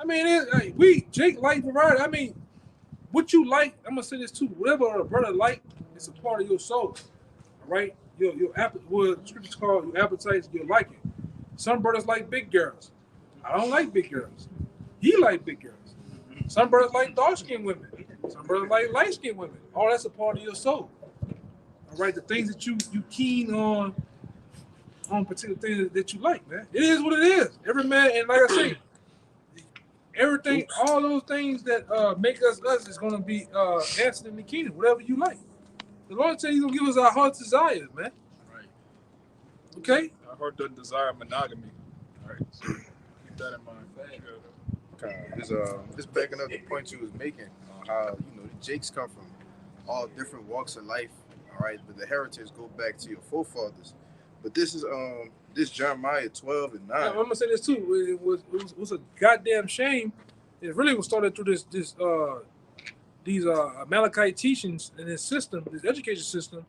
S1: I mean, Jake like variety. I mean, what you like, I'm gonna say this too. Whatever a brother like, it's a part of your soul. All right, what scriptures call your appetites, you'll like it. Some brothers like big girls. I don't like big girls. He like big girls. Some brothers like dark-skinned women. Some brothers like light-skinned women. All that's a part of your soul. All right, the things that you keen on on particular things that you like, man. It is what it is. Every man, and like I say, everything, all those things that make us us is gonna be answered in the kingdom, whatever you like. The Lord said He's gonna give us our heart's desires, man.
S5: Right.
S1: Okay?
S5: Our heart doesn't desire monogamy. All right. So keep that in mind.
S11: This backing up the point you was making on how the Jakes come from all different walks of life. All right, but the heritage go back to your forefathers. But this is this Jeremiah 12 and 9.
S1: I'm gonna say this too. It was a goddamn shame. It really was started through these Amalekite teachings and this system, this education system.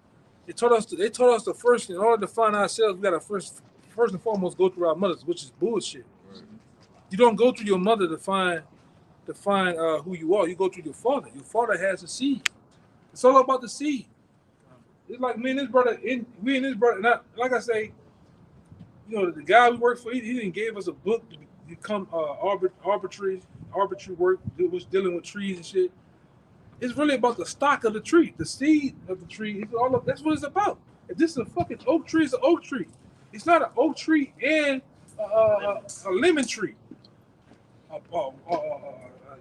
S1: They taught us the first, in order to find ourselves, we gotta first and foremost go through our mothers, which is bullshit. Right. You don't go through your mother to find who you are. You go through your father. Your father has a seed. It's all about the seed. It's like me and this brother. We and this brother. Not, like I say, the guy we work for, he didn't give us a book to become arbitrary work, was dealing with trees and shit. It's really about the stock of the tree, the seed of the tree. That's what it's about. If this is a fucking oak tree, it's an oak tree. It's not an oak tree and a lemon tree, a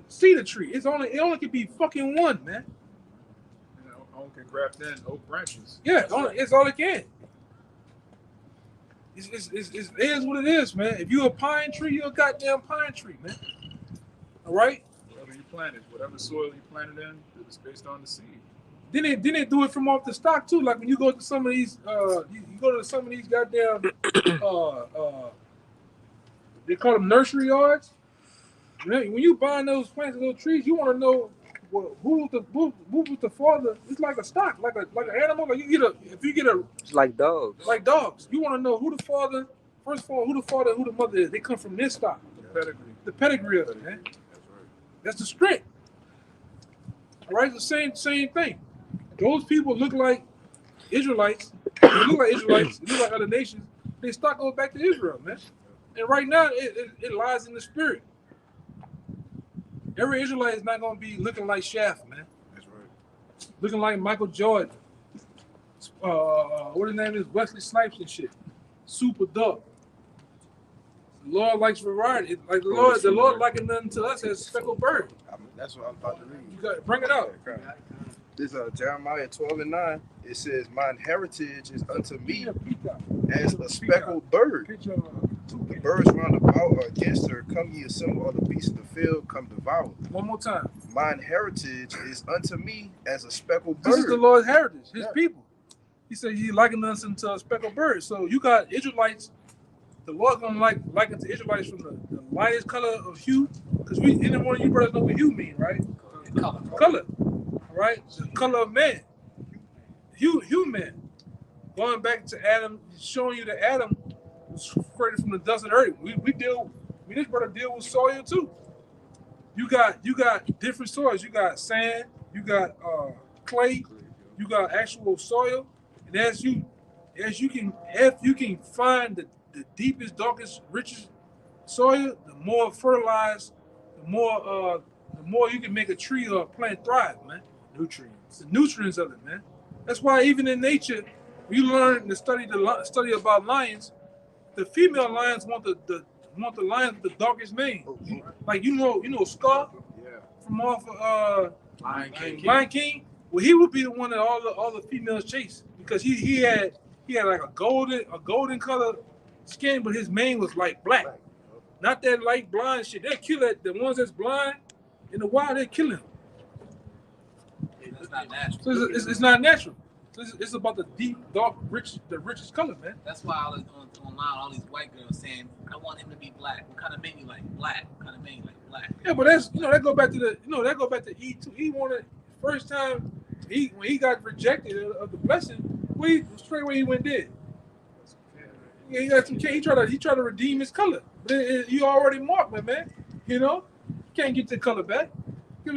S1: cedar tree. It only can be fucking one, man.
S5: Only can graft in oak branches.
S1: Yeah, it's all it can. It is what it is, man. If you're a pine tree, you're a goddamn pine tree, man. All right?
S5: Whatever you planted, whatever soil you planted in, it's based on the seed.
S1: Then they do it from off the stock too. Like when you go to some of these, you go to some of these goddamn, they call them nursery yards. When you buy those plants and those trees, you want to know who was the father. It's like a stock, like an animal. Like if you get a,
S8: it's like dogs.
S1: Like dogs, you want to know who the father. First of all, who the father and who the mother is. They come from this stock. The pedigree of it, man. That's the strength. All right, the same thing. Those people look like Israelites. They look like Israelites. They look like other nations. They stock goes back to Israel, man. And right now, it lies in the spirit. Every Israelite is not going to be looking like Shaft, man. That's right. Looking like Michael Jordan. What his name is? Wesley Snipes and shit. Super dope. The Lord likes variety. Like the Lord likened nothing to us as speckled bird.
S11: That's what I'm about to read.
S1: You got bring it out.
S11: This Jeremiah 12 and 9. It says, "Mine heritage is unto me as a speckled bird. The birds round about are against her. Come ye assemble all the beasts of the field, come devour."
S1: One more time.
S11: Mine heritage is unto me as a speckled bird.
S1: This is the Lord's heritage, His people. He said He likened us into a speckled bird. So you got Israelites. The Lord's gonna liken to Israelites from the lightest color of hue, because any one of you brothers know what hue mean, right? Color. All right, the color of man. Hue man. Going back to Adam, showing you that Adam was created from the dust of the earth. This brother deal with soil too. You got different soils. You got sand, you got clay, you got actual soil. And if you can find the deepest, darkest, richest soil, the more fertilized, the more you can make a tree or a plant thrive, man. The nutrients of it, man. That's why even in nature, when you learn to study about lions, the female lions want the lions with the darkest mane. Like Scar from off Lion King. Well, he would be the one that all the females chase, because he had like a golden color skin, but his mane was like black. Not that light blind shit. They'll kill it. The ones that's blind in the wild, they kill him.
S6: It's not natural.
S1: So it's not natural. So it's about the deep, dark, the richest color, man.
S6: That's why I was online, all these white girls saying, "I want him to be black." What kind of man you like? Black. What kind of man you like? Black.
S1: Yeah, but that's that go back to Eve too. He wanted first time when he got rejected of the blessing, straight away he went dead. Yeah, he got some. He tried to redeem his color, but you already marked, man. Can't get the color back. Give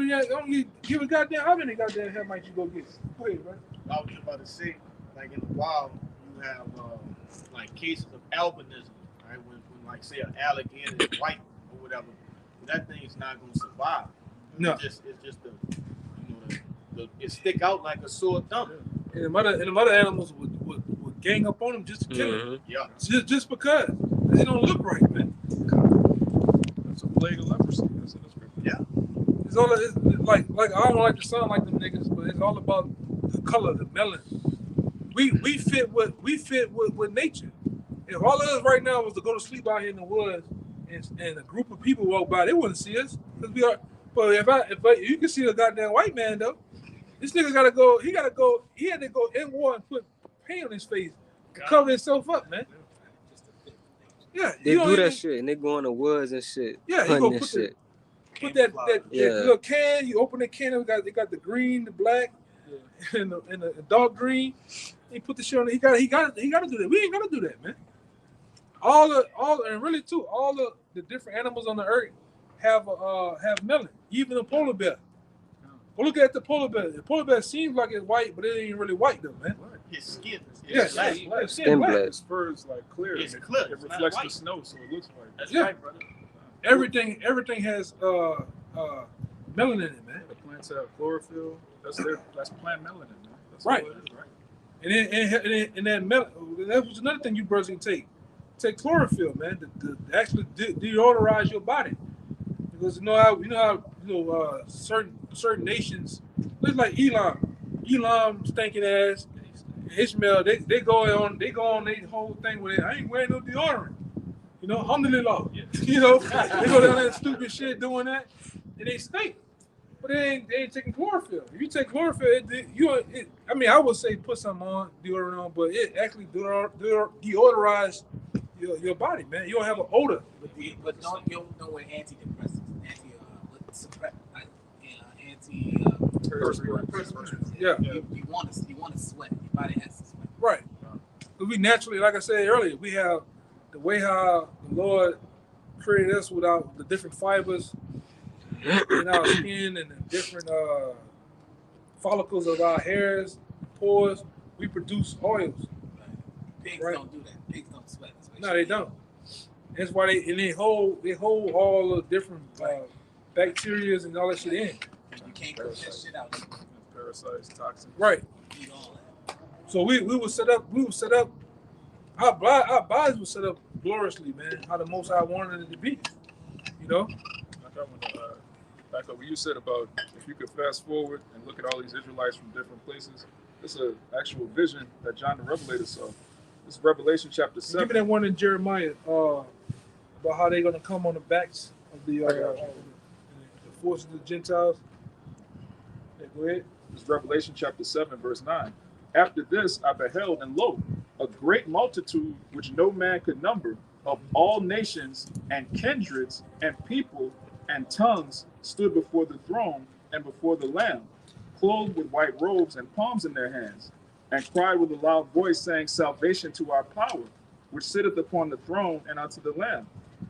S1: a goddamn, how many goddamn hair might you go get? Go ahead, man.
S4: I was just about to say, like in the wild, you have like cases of albinism, right? When like say an alligator is white or whatever, that thing is not going to survive.
S1: No,
S4: it's just it stick out like a sore thumb.
S1: And the other animals would gang up on him just to kill him.
S4: Yeah.
S1: Just because they don't look right, man.
S5: That's a plague of leprosy. That's in the scripture.
S4: Yeah.
S1: It's all it's like I don't like to sound like them niggas, but it's all about the color, the melanin. We fit with nature. If all of us right now was to go to sleep out here in the woods and a group of people walk by, they wouldn't see us because we are. But if you can see a goddamn white man though, this nigga gotta go. He had to go in war and put paint on his face to cover himself up, man. Yeah,
S8: They do that shit and they go in the woods and shit.
S1: Yeah, you
S8: hunting
S1: go
S8: and shit.
S1: put that little can. You open the can. They got the green, the black, and the dark green. He put the shit on. He got to do that. We ain't gotta do that, man. All the different animals on the earth have melanin. Even the polar bear. Go look at the polar bear. The polar bear seems like it's white, but it ain't really white though, man.
S4: His skin
S1: Yes,
S4: black.
S8: Skin black.
S5: His fur is like clear.
S4: It's
S5: and
S4: clear.
S5: It
S4: It's not
S5: reflects the
S4: white.
S5: snow, so it looks white.
S4: That's
S1: Yeah.
S4: right, brother.
S1: Everything has melanin in it, man.
S5: The plants have chlorophyll. That's plant melanin, man. That's
S1: Right.
S5: all it is, right?
S1: And that melanin, that was another thing you brothers can take. Take chlorophyll, man, to actually deodorize your body. Because you know how certain nations, it's like Elam stinking ass, Ishmael, they go on their whole thing with it. I ain't wearing no deodorant. You know, alhamdulillah. You know, they go down that stupid shit doing that, and they stink. But they ain't taking chlorophyll. If you take chlorophyll, I would say put some on, deodorant on, but it actually deodorize your body, man. You don't have an odor.
S6: But don't you don't know what antidepressants, antiperspirants.
S1: Yeah.
S6: You want to sweat. Your body has to sweat.
S1: Right. Because we naturally, like I said earlier, we have the way how the Lord created us without the different fibers in our skin and the different follicles of our hairs, pores. We produce oils.
S6: Pigs
S1: Right.
S6: don't do that. Pigs don't sweat.
S1: No, they don't. That's why they hold all the different bacteria and all that shit in.
S6: You can't cook that shit out.
S5: Parasites, toxins.
S1: Right.
S6: Eat all that.
S1: So we were set up. Our bodies were set up gloriously, man. How the Most High wanted it to be. You know.
S5: Like I want to back up what you said about if you could fast forward and look at all these Israelites from different places. It's an actual vision that John the Revelator saw. It's Revelation chapter 7.
S1: Give me that one in Jeremiah about how they're gonna come on the backs of the forces of the Gentiles. Yeah, go ahead.
S5: It's Revelation chapter 7, verse 9. After this I beheld, and lo, a great multitude which no man could number, of all nations and kindreds and people and tongues, stood before the throne and before the Lamb, clothed with white robes and palms in their hands, and cried with a loud voice, saying, Salvation to our power, which sitteth upon the throne and unto the Lamb.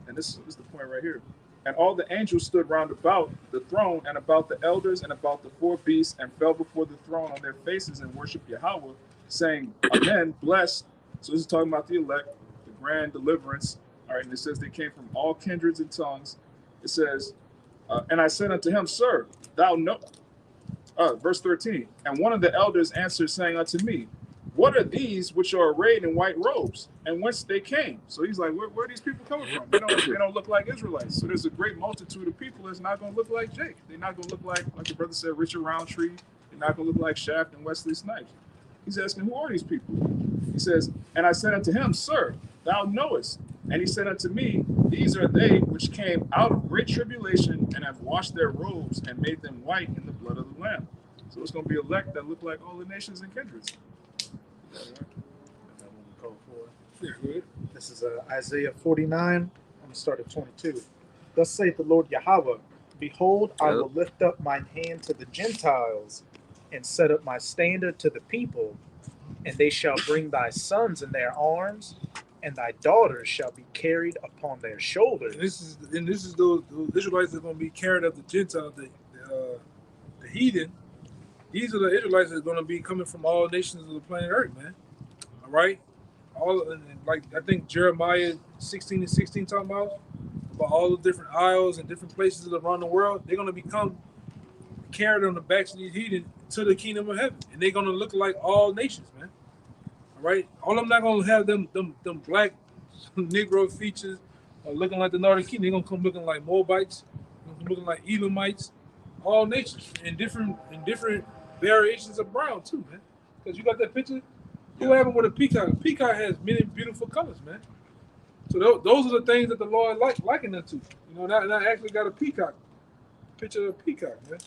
S5: And this is the point right here. And all the angels stood round about the throne and about the elders and about the four beasts, and fell before the throne on their faces and worshiped Yahweh, saying, Amen, blessed. So this is talking about the elect, the grand deliverance. All right, and it says they came from all kindreds and tongues. It says, and I said unto him, Sir, thou know. Verse 13, and one of the elders answered, saying unto me, What are these which are arrayed in white robes, and whence they came? So he's like, where are these people coming from? They don't look like Israelites. So there's a great multitude of people that's not going to look like Jake. They're not going to look like the brother said, Richard Roundtree. They're not going to look like Shaft and Wesley Snipes. He's asking, who are these people? He says, and I said unto him, Sir, thou knowest. And he said unto me, These are they which came out of great tribulation and have washed their robes and made them white in the blood of the Lamb. So it's going to be elect that look like all the nations and kindreds.
S3: This is Isaiah 49. I'm going to start at 22. Thus saith the Lord Yahweh, Behold, I will lift up mine hand to the Gentiles and set up my standard to the people, and they shall bring thy sons in their arms, and thy daughters shall be carried upon their shoulders.
S1: And this is those Israelites that are going to be carried of the Gentiles, the heathen. These are the Israelites that are going to be coming from all nations of the planet Earth, man. All right, like I think Jeremiah 16 and 16 talking about all the different isles and different places around the world. They're going to become carried on the backs of these heathen to the kingdom of heaven, and they're going to look like all nations, man. All right, all of them not gonna have them black Negro features looking like the Northern Kingdom. They're gonna come looking like Moabites, looking like Edomites, all nations in different variations of brown too, man. Because you got that picture. What happened with a peacock? A peacock has many beautiful colors, man. So those are the things that the Lord likened them to. You know, and I actually got a peacock, picture of a peacock, man.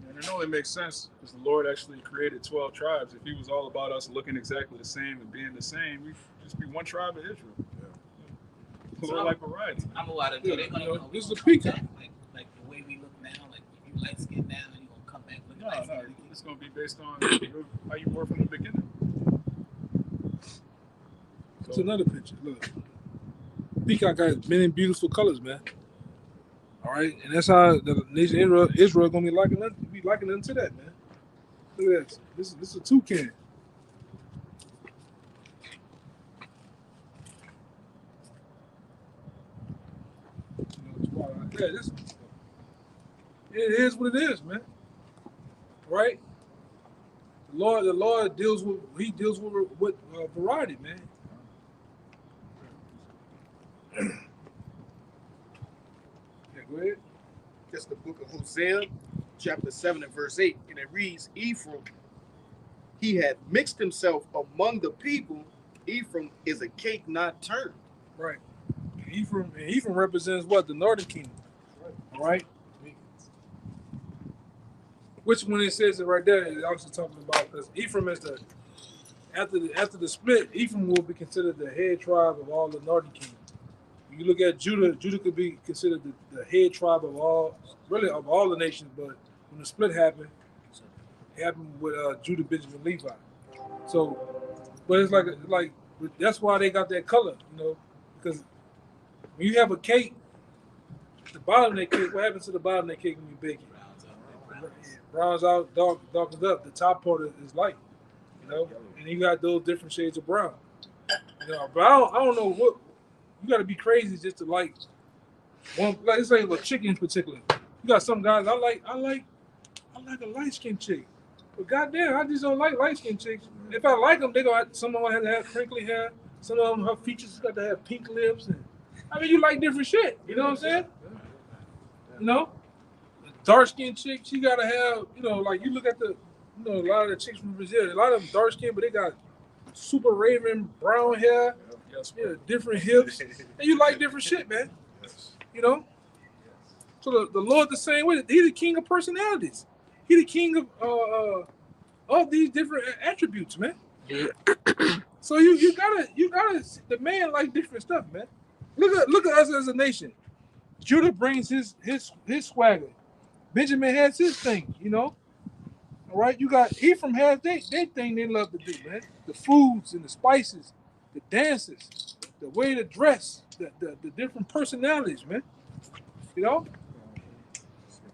S5: And it only makes sense because the Lord actually created 12 tribes. If he was all about us looking exactly the same and being the same, we'd just be one tribe of Israel. Yeah. So like variety.
S6: I'm a lot of they're gonna
S1: this is a peacock.
S6: Like the way we look now, like if you light skin now, you're gonna come back looking light skin.
S5: No, it's gonna be based on how you were from the beginning.
S1: It's another picture. Look, peacock got many beautiful colors, man. All right, and that's how the nation Israel gonna be liking them to that, man. Look at this. This is a toucan. Yeah, it is what it is, man. Right? The Lord deals with variety, man. Go ahead.
S4: That's the book of Hosea, chapter 7 and verse 8. And it reads, Ephraim, he had mixed himself among the people. Ephraim is a cake not turned.
S1: Right. Ephraim represents what? The Northern Kingdom. All right. Which when it says it right there, it's also talking about because Ephraim is after the split, Ephraim will be considered the head tribe of all the Northern Kingdom. You look at Judah could be considered the head tribe of all the nations, but when the split happened, it happened with Judah, Benjamin, Levi. So, but it's like that's why they got that color, you know, because when you have a cake, the bottom of that cake, what happens to the bottom of that cake when you bake it? Browns out, darkens up. The top part is light, you know, and you got those different shades of brown. You know, but I don't know what. You got to be crazy just to like one. Like let's say a chicken in particular. You got some guys I like a light skinned chick, but goddamn, I just don't like light skinned chicks. If I like them, some of them have to have crinkly hair. Some of them her features got to have pink lips. And I mean, you like different shit. You know what I'm saying? You know, dark skinned chick, she got to have. You know, like you look at a lot of the chicks from Brazil. A lot of them dark skinned, but they got super raven brown hair. Yeah, different hips, and you like different shit, man. You know. So the Lord the same way. He's the king of personalities. He's the king of all these different attributes, man. So you gotta the man like different stuff, man. Look at us as a nation. Judah brings his swagger. Benjamin has his thing, you know. All right, you got Ephraim has their thing they love to do, man. The foods and the spices. The dances, the way to dress, the different personalities, man. You know?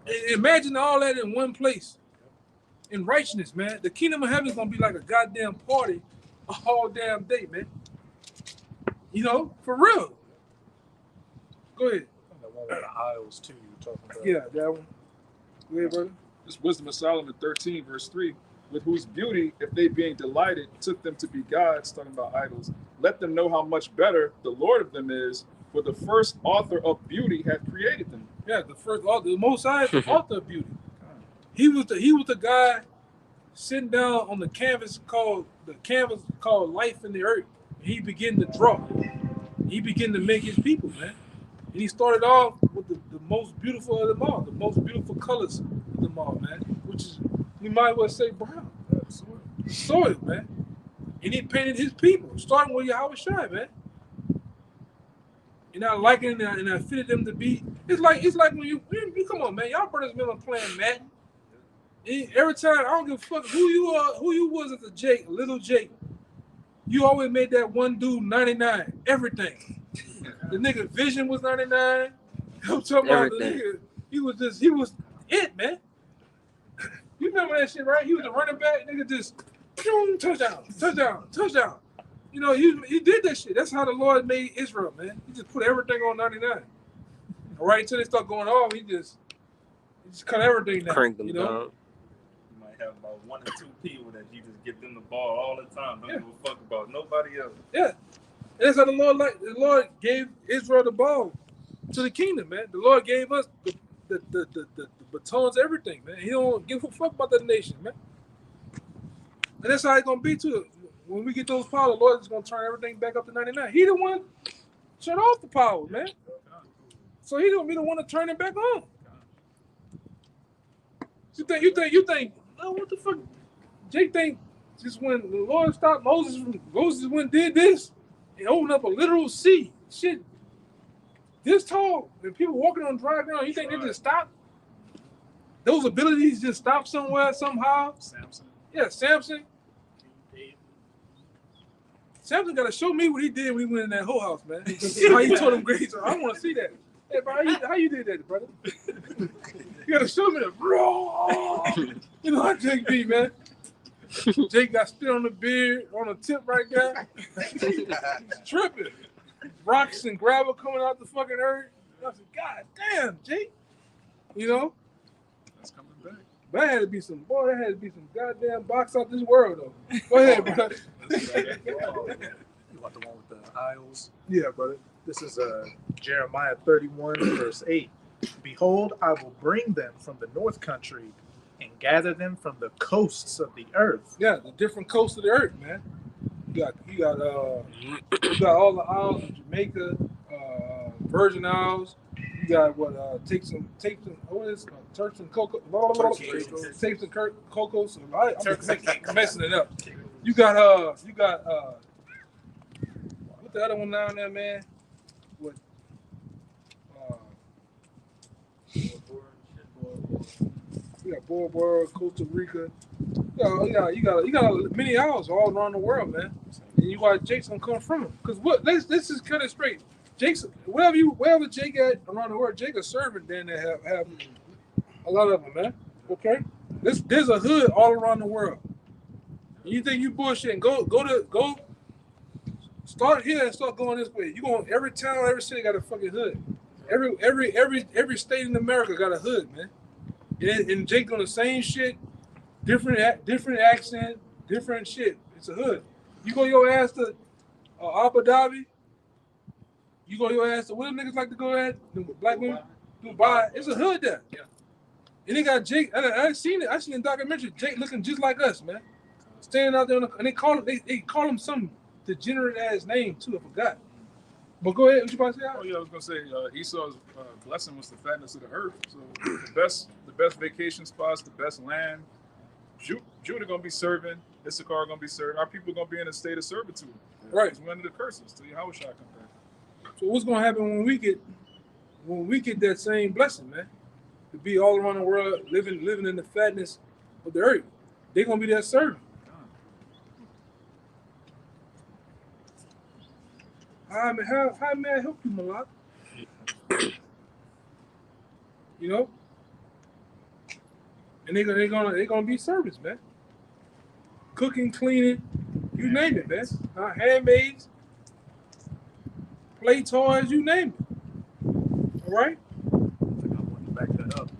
S1: And imagine all that in one place. In righteousness, man. The kingdom of heaven is going to be like a goddamn party all damn day, man. You know? For real. Go ahead.
S3: The one with the aisles, too, you were talking about.
S1: Yeah, that one. Go ahead, brother.
S5: This Wisdom of Solomon 13, verse 3. With whose beauty, if they being delighted, took them to be gods, talking about idols, let them know how much better the Lord of them is, for the first author of beauty hath created them.
S1: Yeah, the first author, the Most High is the author of beauty. He was the guy sitting down on the canvas called life in the earth. He began to draw. He began to make his people, man. And he started off with the most beautiful of them all, the most beautiful colors of them all, man, which is, you might as well say brown. Soil, man. And he painted his people, starting with Yahweh Shai, man. And I like it, and I fitted them to be. It's like when you come on, man. Y'all brothers remember playing Madden. And every time, I don't give a fuck who you are, who you was as a Jake, little Jake. You always made that one dude 99, everything. The nigga Vision was 99. I'm talking about the nigga. He was it, man. You remember that shit, right? He was a running back, nigga. Just Boom, touchdown, touchdown, touchdown. You know, he did that shit. That's how the Lord made Israel, man. He just put everything on 99. Right until they start going off, he just cut everything down.
S8: Crank them
S1: you know?
S8: down.
S7: You might have about 1 or 2 people that you just give them the ball all the time. Don't give a fuck about nobody else.
S1: Yeah. And that's how the Lord gave Israel the ball to the kingdom, man. The Lord gave us the batons, everything, man. He don't give a fuck about the nation, man. And that's how it's gonna be too. When we get those power, the Lord is gonna turn everything back up to 99. He the one shut off the power, man. So he don't be the one to turn it back on. You think, oh, what the fuck? Jake think just when the Lord stopped Moses when did this and opened up a literal sea. Shit, this tall and people walking on dry ground, you think they just stop? Those abilities just stop somewhere, somehow?
S5: Samson.
S1: Yeah, Samson. Samson got to show me what he did when he went in that whole house, man. How he told him great. I want to see that. Hey, bro, how you did that, brother? You got to show me that. You know how Jake be, man. Jake got spit on the beard, on the tip right there. He's tripping. Rocks and gravel coming out the fucking earth. I said, God damn, Jake. You know?
S5: That's coming back.
S1: That had to be some goddamn box out this world, though. Go ahead, bro.
S3: You want the one with the aisles?
S1: Yeah, brother.
S3: This is Jeremiah 31, verse 8. Behold, I will bring them from the north country and gather them from the coasts of the earth.
S1: Yeah, the different coasts of the earth, man. You got all the isles of Jamaica, Virgin Isles. You got Turks and Cocoa. Tapes and Cocoa. So I'm messing it up. You got what the other one down there, man? What? You got Bora Bora, Costa Rica. You got many islands all around the world, man. And you got Jake's gonna come from them. Cause let's just cut it straight. Jake's wherever Jake at around the world, Jake a servant. Then they have a lot of them, man. Okay, there's a hood all around the world. You think you bullshitting? Go. Start here and start going this way. You going every town, every city got a fucking hood. Every state in America got a hood, man. And Jake doing the same shit, different accent, different shit. It's a hood. You go your ass to Abu Dhabi. You go your ass to where the niggas like to go at? The black women, Dubai. It's a hood there. Yeah. And they got Jake. I seen it. I seen a documentary. Jake looking just like us, man. Standing out there, and they call him some degenerate ass name too. I forgot. But go ahead. What you about to say?
S5: Oh yeah, I was gonna say Esau's blessing was the fatness of the earth. So the best vacation spots, the best land. Judah gonna be serving. Issachar gonna be serving. Our people gonna be in a state of servitude.
S1: Right.
S5: It's one of the curses till Yahweh Shai come back.
S1: So what's gonna happen when we get that same blessing, man? To be all around the world, living in the fatness of the earth. They're gonna be there serving. How may I help you, Malak? You know? And they're gonna be service, man. Cooking, cleaning, you name it, man. Handmaids, play toys, you name it. All right?
S3: I want to back that up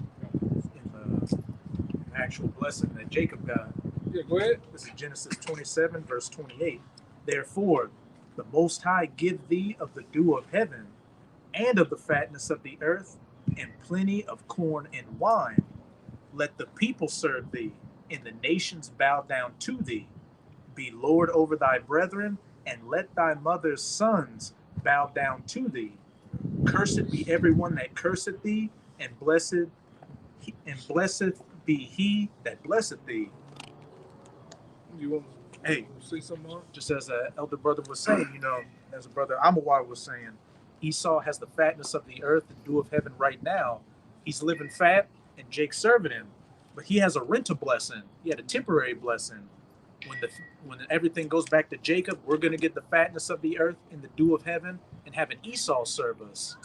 S3: in the actual blessing that Jacob got.
S1: Yeah, go ahead.
S3: This is Genesis 27, verse 28. Therefore, the Most High give thee of the dew of heaven, and of the fatness of the earth, and plenty of corn and wine. Let the people serve thee, and the nations bow down to thee. Be Lord over thy brethren, and let thy mother's sons bow down to thee. Cursed be everyone that curseth thee, and blessed be he that blesseth thee.
S1: You want
S3: Hey,
S1: say something more?
S3: just as an elder brother was saying, you know, as a brother Amawar was saying, Esau has the fatness of the earth, the dew of heaven right now. He's living fat, and Jake's serving him. But he has a rental blessing. He had a temporary blessing. When everything goes back to Jacob, we're going to get the fatness of the earth and the dew of heaven, and have an Esau serve us,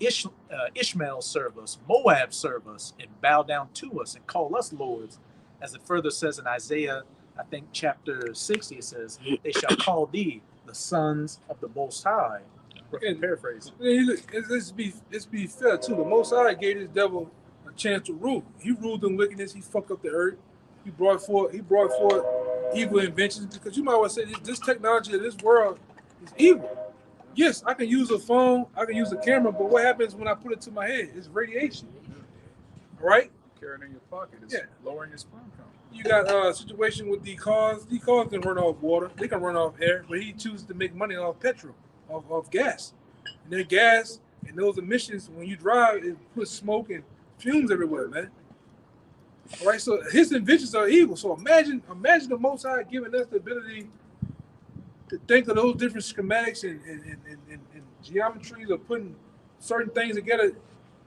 S3: Ishmael serve us, Moab serve us, and bow down to us and call us lords, as it further says in Isaiah I think chapter 60, it says, they shall call thee the sons of the Most High.
S1: And-
S3: Paraphrase.
S1: Let's be fair too. The Most High gave this devil a chance to rule. He ruled in wickedness. He fucked up the earth. He brought forth evil inventions, because you might well say this technology of this world is evil. Yes, I can use a phone, I can use a camera, but what happens when I put it to my head? It's radiation. All right?
S5: Carry it in your pocket. It's
S1: Yeah.
S5: lowering your sperm count.
S1: You got a situation with these cars. These cars can run off water. They can run off air, but he chooses to make money off petrol, off gas. And that gas and those emissions, when you drive, it puts smoke and fumes everywhere, man. All right, so his inventions are evil. So imagine the Most High giving us the ability to think of those different schematics and geometries of putting certain things together.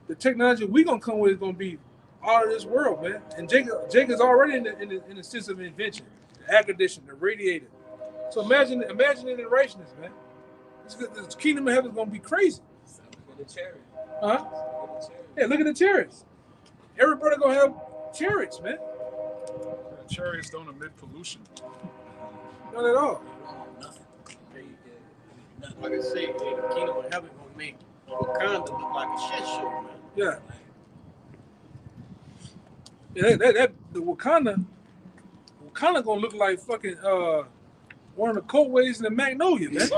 S1: The technology we're gonna come with is gonna be out of this world, man. And Jacob's already in the sense of invention, the air conditioner, the radiator. So imagine the iterations, man. This kingdom of heaven is gonna be crazy. Huh? Yeah, look at the chariots. Everybody gonna have chariots, man.
S5: The chariots don't emit pollution.
S1: Not at all.
S4: Like I say, the kingdom of heaven gonna make Wakanda look like a shit show, man.
S1: Yeah. Yeah, that the Wakanda gonna look like fucking one of the coatways in the Magnolia, man.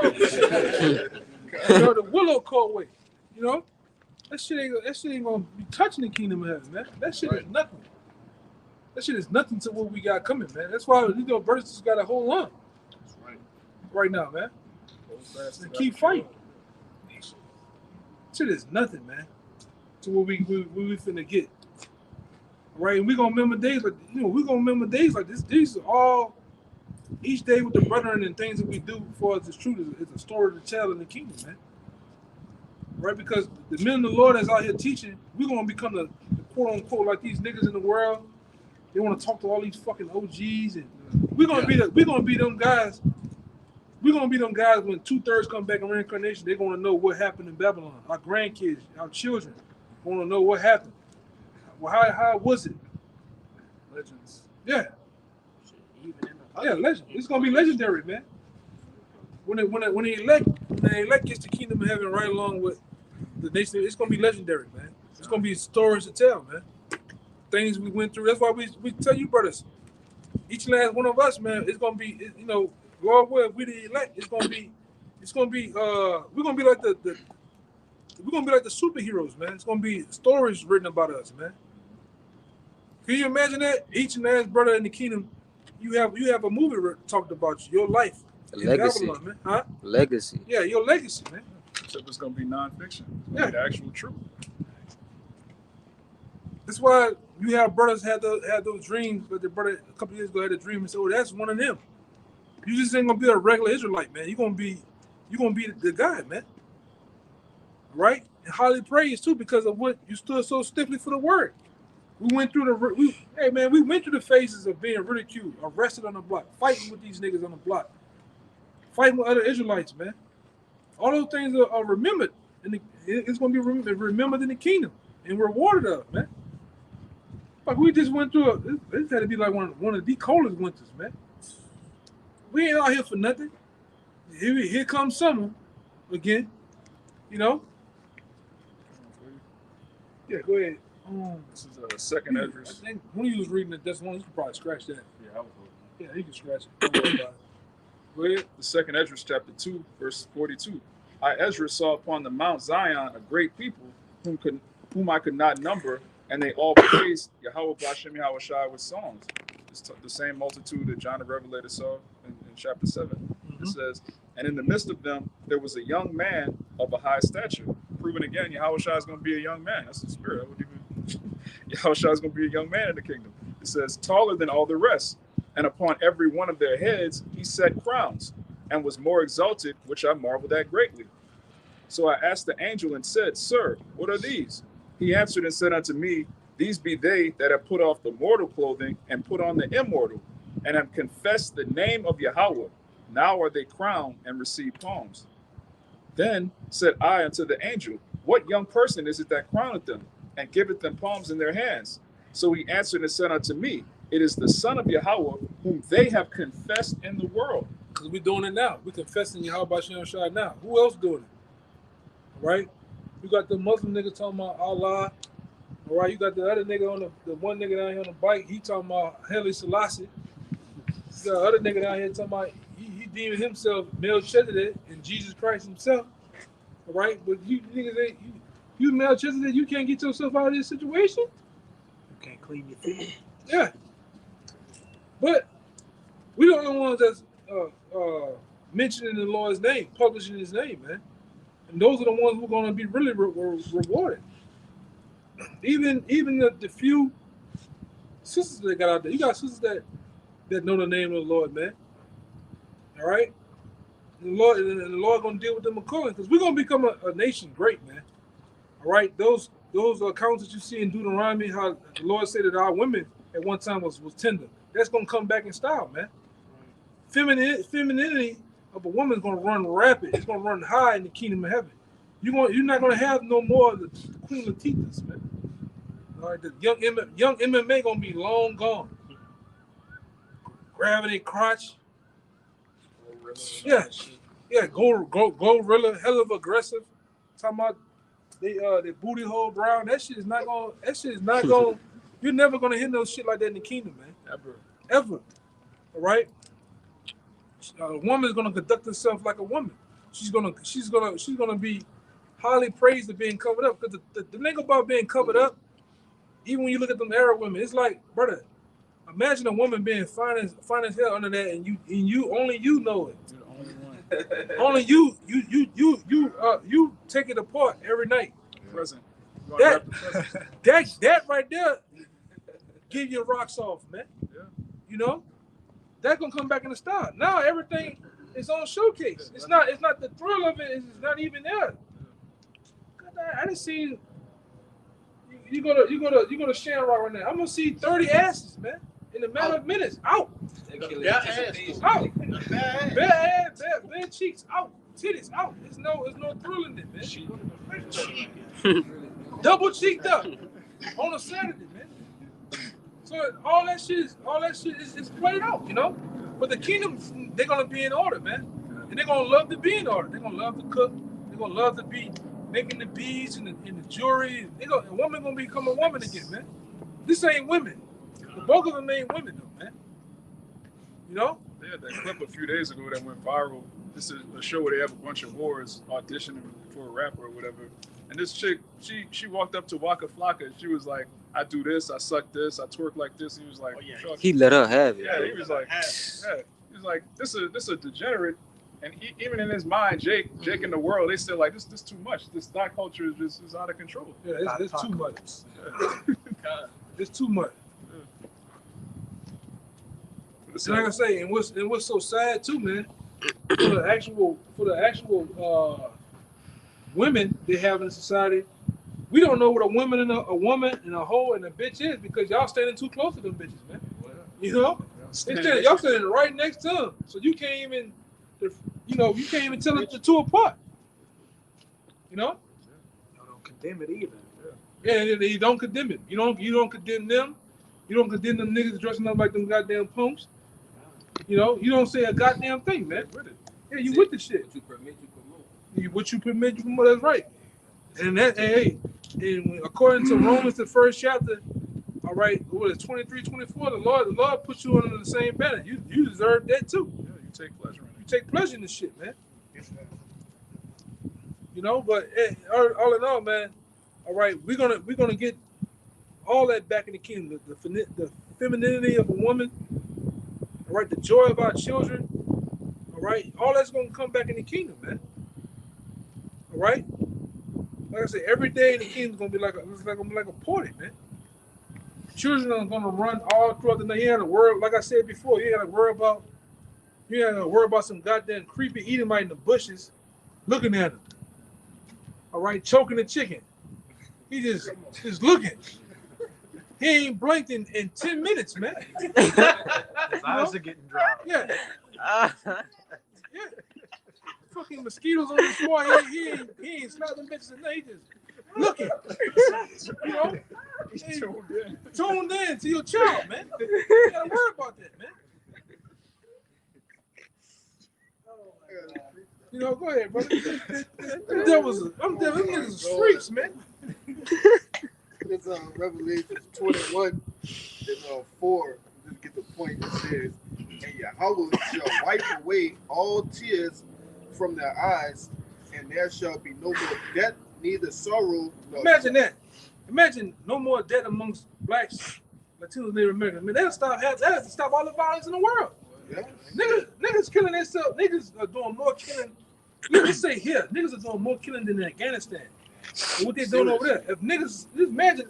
S1: The Willow coatway, you know. That shit ain't gonna be touching the kingdom of heaven, man. That shit is nothing. That shit is nothing to what we got coming, man. That's why brothers just gotta hold on.
S4: That's right.
S1: Right now, man. And keep fighting. Shit is nothing, man. To what we finna get. Right, and we're gonna remember days like this. These are all each day with the brethren and things that we do for us is truth is a story to tell in the kingdom, man. Right, because the men of the Lord that's out here teaching, we're gonna become the quote unquote like these niggas in the world. They want to talk to all these fucking OGs, and we're gonna be them guys. We're gonna be them guys when 2/3 come back in reincarnation. They're gonna know what happened in Babylon. Our grandkids, our children, want to know what happened. Well, how was it?
S5: Legends.
S1: Yeah. Yeah, legend. It's gonna be legendary, man. When the elect gets the kingdom of heaven right along with the nation, it's gonna be legendary, man. It's gonna be stories to tell, man. Things we went through. That's why we tell you, brothers. Each and last one of us, man, it's gonna be, you know, Lord will, we the elect. We're gonna be like we're gonna be like the superheroes, man. It's gonna be stories written about us, man. Can you imagine that? Each and last brother in the kingdom, you have a movie talked about you, your life.
S8: Legacy.
S1: Babylon, man. Huh?
S8: Legacy.
S1: Yeah, your legacy, man.
S5: Except it's gonna be nonfiction.
S1: Yeah.
S5: The actual truth.
S1: That's why you have brothers had those dreams, but the brother a couple years ago had a dream and said, "Oh, that's one of them." You just ain't gonna be a regular Israelite, man. You're gonna be the guy, man. Right? And highly praised too because of what you stood so stiffly for the word. We went through the phases of being ridiculed, arrested on the block, fighting with these niggas on the block, fighting with other Israelites, man. All those things are remembered, and it's gonna be remembered in the kingdom and rewarded us, man. Like we just went through it had to be like one of the coldest winters, man. We ain't out here for nothing. Here comes summer again, you know. Yeah, go ahead.
S5: This is a second address.
S1: I think when you was reading it, that's one you could probably scratch that.
S5: Yeah, I was hoping.
S1: Yeah, you can scratch it. Don't worry about it. Go ahead.
S5: The second Esdras, chapter 2, verse 42. I, Ezra, saw upon the Mount Zion a great people whom I could not number, and they all praised Yahweh B'Shem Yahweh Shai with songs. It's the same multitude that John the Revelator saw in chapter 7. Mm-hmm. It says, and in the midst of them, there was a young man of a high stature. Proving again, Yahweh Shai is going to be a young man. That's the spirit. Yahweh Shai is going to be a young man in the kingdom. It says, taller than all the rest. And upon every one of their heads, he set crowns, and was more exalted, which I marveled at greatly. So I asked the angel and said, Sir, what are these? He answered and said unto me, These be they that have put off the mortal clothing and put on the immortal, and have confessed the name of Yahweh. Now are they crowned and receive palms. Then said I unto the angel, What young person is it that crowneth them, and giveth them palms in their hands? So he answered and said unto me, It is the Son of Yahweh, whom they have confessed in the world.
S1: Because we're doing it now. We're confessing Yahweh Shem Shai now. Who else doing it? Right? You got the Muslim nigga talking about Allah. All right, you got the other nigga on the one nigga down here on the bike. He talking about Haile Selassie. You got the other nigga down here talking about he deeming himself Melchizedek and Jesus Christ himself. All right, but you niggas ain't you Melchizedek. You can't get yourself out of this situation.
S3: You can't clean your feet.
S1: Yeah, but we the only ones that's mentioning the Lord's name, publishing His name, man. And those are the ones who are going to be really rewarded. Even the few sisters that got out there, you got sisters that know the name of the Lord, man. All right, and the Lord going to deal with them accordingly, because we're going to become a nation great, man. All right, those accounts that you see in Deuteronomy, how the Lord said that our women at one time was tender. That's going to come back in style, man. Femininity of a woman is going to run rapid. It's going to run high in the kingdom of heaven. You're not going to have no more of the Queen Latifahs, man. All right, the young MMA going to be long gone. Gravity crotch. Yeah, gorilla, hell of aggressive. Talking about the booty hole brown. That shit is not going. You're never going to hit no shit like that in the kingdom, man. Ever. All right. A woman is going to conduct herself like a woman. She's gonna be highly praised for being covered up. Because the thing about being covered up, even when you look at them Arab women, it's like, brother, imagine a woman being fine as hell under that, and you only you know it.
S5: You're the only one.
S1: Only you take it apart every night.
S5: Present.
S1: That right there give your rocks off, man.
S5: Yeah.
S1: You know, that's gonna come back in the style. Now everything is on showcase. It's not the thrill of it. It's not even there. I didn't see you go to Shamrock right now. I'm gonna see 30 asses, man, in a matter of minutes. Out. Out. Bad cheeks out. Titties out. There's no thrill in it, man. Double cheeked up on a Saturday, man. So all that shit is played out, you know. But the kingdom, they're gonna be in order, man, and they're gonna love to be in order. They're gonna love to cook. They're gonna love to be making the beads and the jewelry. A woman gonna become a woman again, man. This ain't women. The bulk of them ain't women, though, man. You know.
S5: They had that clip a few days ago that went viral. This is a show where they have a bunch of whores auditioning for a rapper or whatever. And this chick, she walked up to Waka Flocka and she was like, I do this, I suck this, I twerk like this. He was like,
S8: he let her have it.
S5: Yeah, he was like, he was like, this is a degenerate. And even in his mind, Jake in the world, they still like, this too much. That culture is out of control.
S1: Yeah, it's too much. It's too much. And like I say, and what's so sad too, man, for the actual women they have in society, we don't know what a woman and a hoe and a bitch is because y'all standing too close to them bitches, man. You know, y'all standing right next to them, so you can't even, tell the two apart. You know,
S3: you don't condemn it either.
S1: Yeah, you don't condemn it. You don't condemn them. You don't condemn them niggas dressing up like them goddamn punks. You know, you don't say a goddamn thing, man. Yeah, you with the shit. What you permit, you promote. That's right. And and according to Romans, the first chapter, all right, what is 23, 24, the Lord put you under the same banner. You deserve that too.
S5: Yeah, you take pleasure in it.
S1: You take pleasure in this shit, man. You know, but all in all, man, all right, we're gonna get all that back in the kingdom. The femininity of a woman, all right, the joy of our children, all right, all that's gonna come back in the kingdom, man. All right, like I said, every day in the kingdom is gonna be like a party, man. Children are gonna run all throughout the night. You ain't gotta worry, like I said before, you ain't gotta worry about some goddamn creepy Edomite in the bushes looking at him. All right, choking the chicken. He just looking. He ain't blinked in 10 minutes, man.
S3: His eyes are getting dry.
S1: Yeah. Yeah. Fucking mosquitoes on the floor. He ain't slapping them bitches at night. He just looking. You know? Tuned in to your child, man. You gotta worry about that, man. You know, go ahead, brother. Them devils, them niggas are freaks, man.
S4: It's Revelation 21, it's 4. Just get the point. It says, and Yahweh shall wipe away all tears from their eyes, and there shall be no more death, neither sorrow. Nor
S1: Imagine that. Imagine no more death amongst blacks, Latinos, Native Americans. I mean, that'll stop all the violence in the world.
S4: Yeah.
S1: Niggas killing themselves. Niggas are doing more killing. Let's say here, niggas are doing more killing than in Afghanistan. And what they doing over there? If niggas, just imagine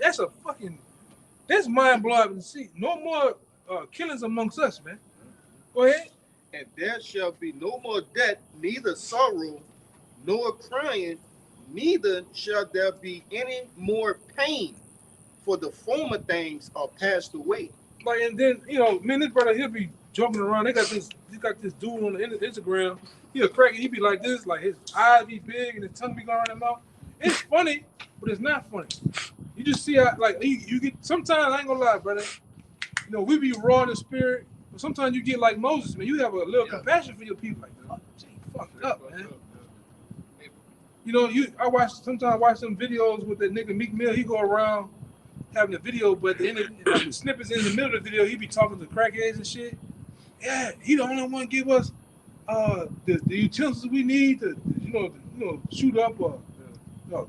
S1: that's mind blowing to see. No more killings amongst us, man. Go ahead.
S4: And there shall be no more death, neither sorrow, nor crying, neither shall there be any more pain, for the former things are passed away.
S1: Like, and then, you know, man, this brother, he'll be joking around. He got this dude on the Instagram. He'll crack it. He be like this, like his eyes be big and his tongue be going around his mouth. It's funny, but it's not funny. You just see how, like, you get, sometimes, I ain't gonna lie, brother, you know, we be raw in the spirit, but sometimes you get like Moses, man. You have a little compassion for your people, like, oh, gee, fucked up, man. You know, sometimes I watch some videos with that nigga Meek Mill. He go around having a video, but the end of the snippets in the middle of the video, he be talking to crackheads and shit. Yeah, he the only one give us the utensils we need to, you know, shoot up or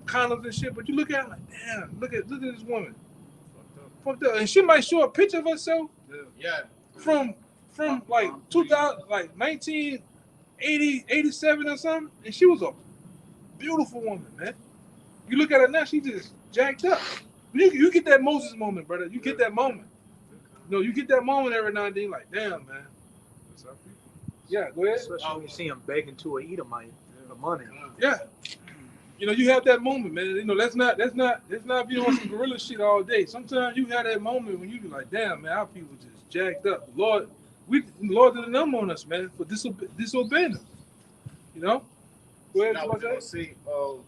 S1: condoms and shit. But you look at it like, damn, look at this woman, fucked up, and she might show a picture of herself.
S4: Yeah.
S1: From like 2000, like 1980, 87 or something, and she was a beautiful woman, man. You look at her now, she just jacked up. You get that Moses moment, brother. You get that moment. You know, you get that moment every now and then, like, damn, man. Yeah, go ahead.
S3: Especially when you see him begging to an Edomite for money.
S1: Yeah. You know, you have that moment, man. You know, let's not be on some gorilla shit all day. Sometimes you have that moment when you be like, damn, man, our people just jacked up. The Lord did a number on us, man, for disobeying them. You know? Go ahead.
S4: Now,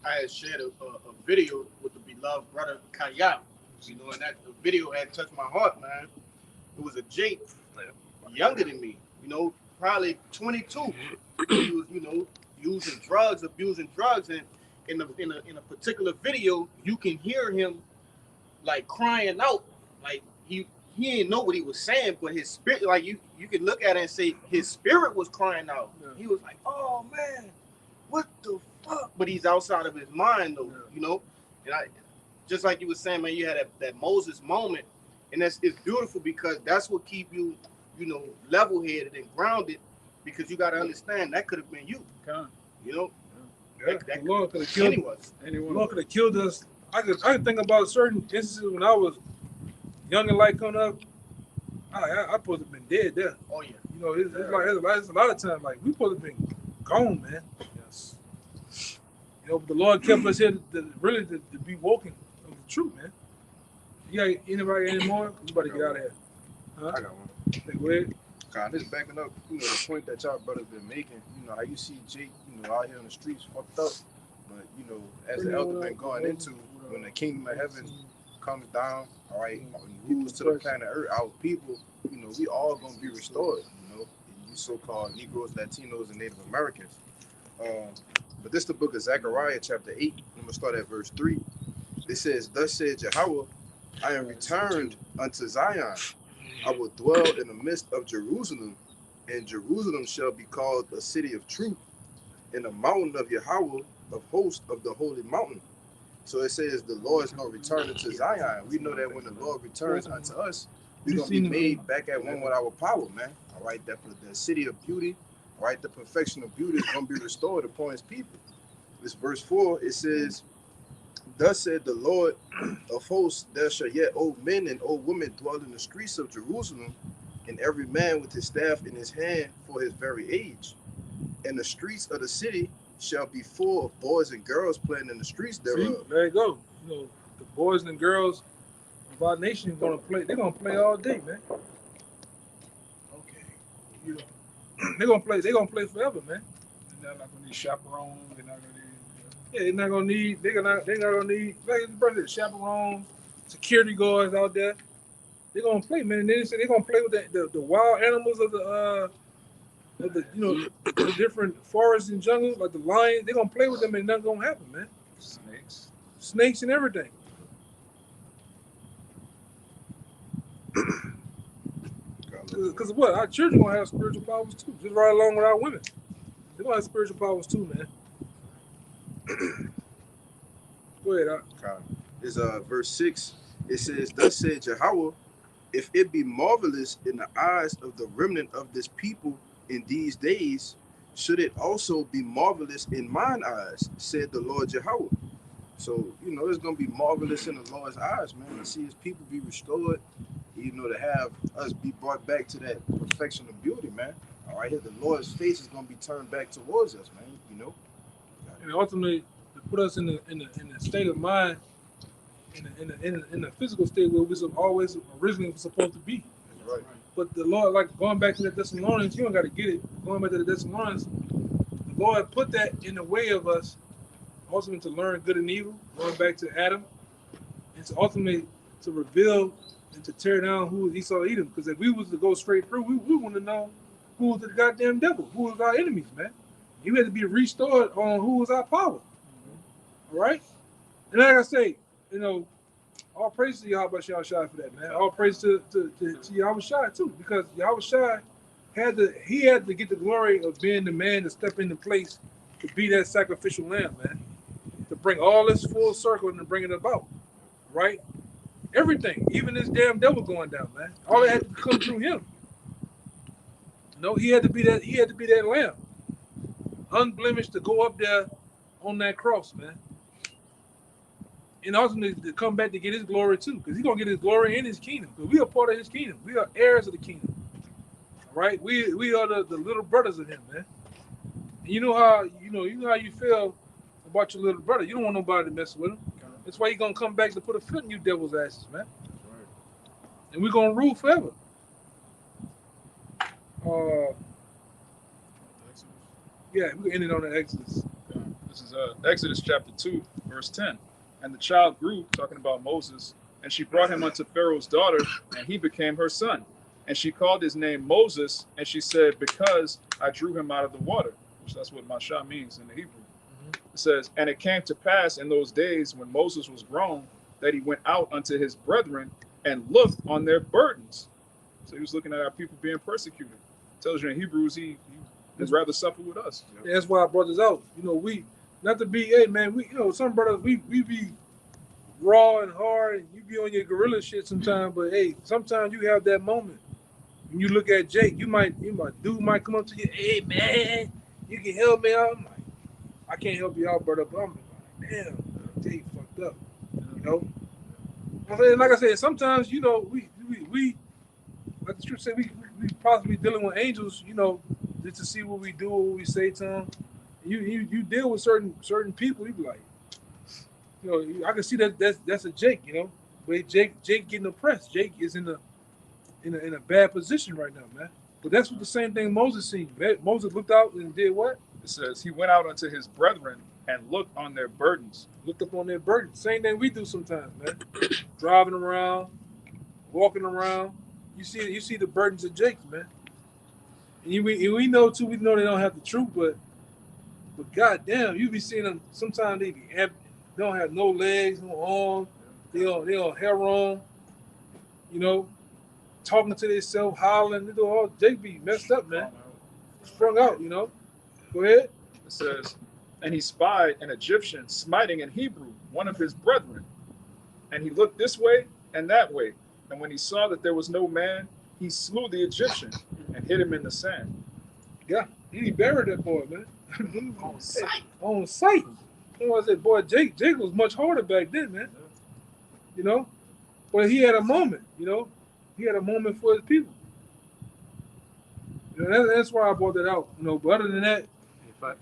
S4: I had shared a video with the beloved brother Kayal. You know, and that the video had touched my heart, man. It was a Jake, younger than me, you know, probably 22. He was, you know, abusing drugs, and in a particular video, you can hear him like crying out, like he didn't know what he was saying, but his spirit, like you can look at it and say his spirit was crying out. Yeah. He was like, oh man, what the fuck? But he's outside of his mind though, you know. And just like you were saying, man, you had that Moses moment, and it's beautiful because that's what keep you, you know, level-headed and grounded, because you got to understand that could have been you. You know.
S1: Yeah, the Lord could have killed us. The Lord could have killed us. I could think about certain instances when I was young and light coming up. I supposed to have been dead there.
S4: Oh yeah.
S1: You know, it's a lot of times like we supposed to have been gone, man. Yes. You know, but the Lord kept us here to be woken of the truth, man. You got anybody anymore? You about to get out of here. Huh?
S11: I got one.
S1: Go ahead.
S11: God, this backing up, you know, the point that y'all brothers been making. You know, how you see Jake, you know, out here on the streets fucked up, but you know, as the elder been going into, when the kingdom of heaven comes down, all right, rules to the planet Earth, our people, you know, we all gonna be restored. You know, you so-called Negroes, Latinos, and Native Americans. But this is the book of Zechariah, chapter 8. I'm gonna start at verse 3. It says, "Thus said Yahweh, I am returned unto Zion. I will dwell in the midst of Jerusalem, and Jerusalem shall be called a city of truth, and the mountain of Yahweh of hosts of the holy mountain." So it says the Lord is going to return unto Zion. We know that when the Lord returns unto us, we're going to be made back at one with our power, man. All right, that for the city of beauty, all right, the perfection of beauty is going to be restored upon his people. This verse 4, it says, "Thus said the Lord of hosts, there shall yet old men and old women dwell in the streets of Jerusalem, and every man with his staff in his hand for his very age. And the streets of the city shall be full of boys and girls playing in the streets thereof."
S1: See, there you go. You know, the boys and girls of our nation are gonna play. They're gonna play all day, man. Okay, you know, they're gonna play. They're gonna play forever, man.
S5: They're not gonna need chaperones. They're not gonna need.
S1: Yeah, they're not gonna need. They're not gonna need. Like the brother, chaperones, security guards out there. They're gonna play, man. And then they say they're gonna play with the wild animals of of the the different forests and jungle, like the lion, they're gonna play with them and nothing gonna happen, man. Snakes and everything. Because what? Our children gonna have spiritual powers too, just right along with our women. They're gonna have spiritual powers too, man. Go ahead,
S11: Is verse 6. It says, "Thus said Jehovah, if it be marvelous in the eyes of the remnant of this people in these days, should it also be marvelous in mine eyes, said the Lord Jehovah." So, it's going to be marvelous in the Lord's eyes, man, to see his people be restored, to have us be brought back to that perfection of beauty, man. All right, here, the Lord's face is going to be turned back towards us, man,
S1: And ultimately, to put us in the state of mind, in the physical state where we always originally were supposed to be.
S11: Right.
S1: But the Lord, like going back to the Thessalonians, you don't got to get it. Going back to the Thessalonians, the Lord put that in the way of us, ultimately to learn good and evil, going back to Adam, and to ultimately to reveal and to tear down who was Esau Edom. Because if we was to go straight through, we want to know who was the goddamn devil, who was our enemies, man. You had to be restored on who was our power. All right? And like I say, all praise to Yahweh Shai for that, man. All praise to Yahweh Shai too, because Yahweh Shai had to get the glory of being the man to step into place to be that sacrificial lamb, man. To bring all this full circle and to bring it about. Right? Everything, even this damn devil going down, man. All it had to come through him. He had to be that lamb. Unblemished to go up there on that cross, man. And ultimately to come back to get his glory too, because he's gonna get his glory in his kingdom. Because we are part of his kingdom. We are heirs of the kingdom. All right? We are the little brothers of him, man. And you know how you feel about your little brother. You don't want nobody to mess with him. That's why he's gonna come back to put a foot in you devil's asses, man. And we're gonna rule forever. Yeah, we can end it on the Exodus.
S5: This is Exodus chapter 2, verse 10. "And the child grew," talking about Moses, "and she brought him unto Pharaoh's daughter, and he became her son. And she called his name Moses, and she said, because I drew him out of the water," which that's what Masha means in the Hebrew. It says, "And it came to pass in those days when Moses was grown, that he went out unto his brethren and looked on their burdens." So he was looking at our people being persecuted. It tells you in Hebrews, he would rather suffer with us.
S1: Yeah, that's why I brought this out. We not to be, hey man, some brothers we be raw and hard, and you be on your gorilla shit sometimes. But hey, sometimes you have that moment when you look at Jake. Dude might come up to you, hey man, you can help me out. I'm like, I can't help you out, brother. But I'm like, damn, Jake fucked up. Like I said, sometimes we like the scripture say, we possibly dealing with angels, just to see what we do, what we say to them. You deal with certain people, you be like, I can see that's a Jake, but Jake getting oppressed. Jake is in a bad position right now, man. But that's what the same thing Moses seen. Moses looked out and did what?
S5: It says he went out unto his brethren and looked on their burdens.
S1: Looked up on their burdens. Same thing we do sometimes, man. Driving around, walking around. You see the burdens of Jake, man. And we know too. We know they don't have the truth, but goddamn, you be seeing them. Sometimes they be empty. They don't have no legs, no arms. They all hair on. Talking to themselves, hollering. All Jake be messed up, man. Sprung out, Go ahead.
S5: It says, "And he spied an Egyptian smiting in Hebrew, one of his brethren. And he looked this way and that way. And when he saw that there was no man, he slew the Egyptian and hid him in the sand."
S1: Yeah, he buried that boy, man. On sight. On sight. I said, boy, Jake was much harder back then, man. But he had a moment, He had a moment for his people. That's why I brought that out. But other than that, you about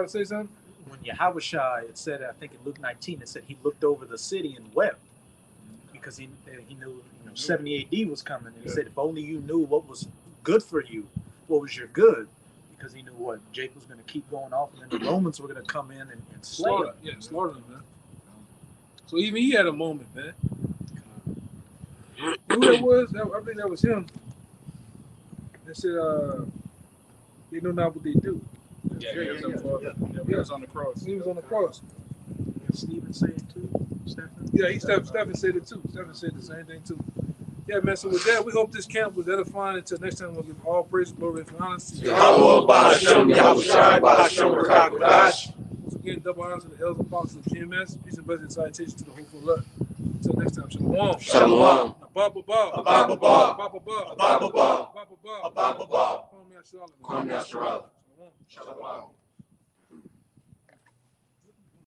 S1: to say something?
S3: When Yahweh Shai, it said, I think in Luke 19, it said he looked over the city and wept because he knew 70 AD was coming. And he said, if only you knew what was good for you, what was your good, because he knew what Jake was going to keep going off, and then the Romans were going to come in and slay him.
S1: Yeah, slaughter him, man. So even he had a moment, man. Who that was? I think that was him. They said, They know not what they do.
S5: Yeah, he was on the cross.
S1: He was on the cross.
S3: And Stephen said it too. Stephen.
S1: Yeah, Stephen said it too. Stephen said the same thing too. Yeah, man. So with that, we hope this camp was edifying. Until next time, we'll give all praise, glory, and honor to
S2: Yahweh Bahasham Yahushai Bahasham Rakakwadash.
S1: Once again, double honor to the elders and apostles of GMS. Peace and blessings, salutations to the hopeful love. Until next time, shalom.
S2: Shalom.
S1: Abba,
S2: Abba, Abba,
S1: Abba,
S2: Abba, Abba, Abba, Abba,
S1: Abba,
S2: Kwame Yasharala.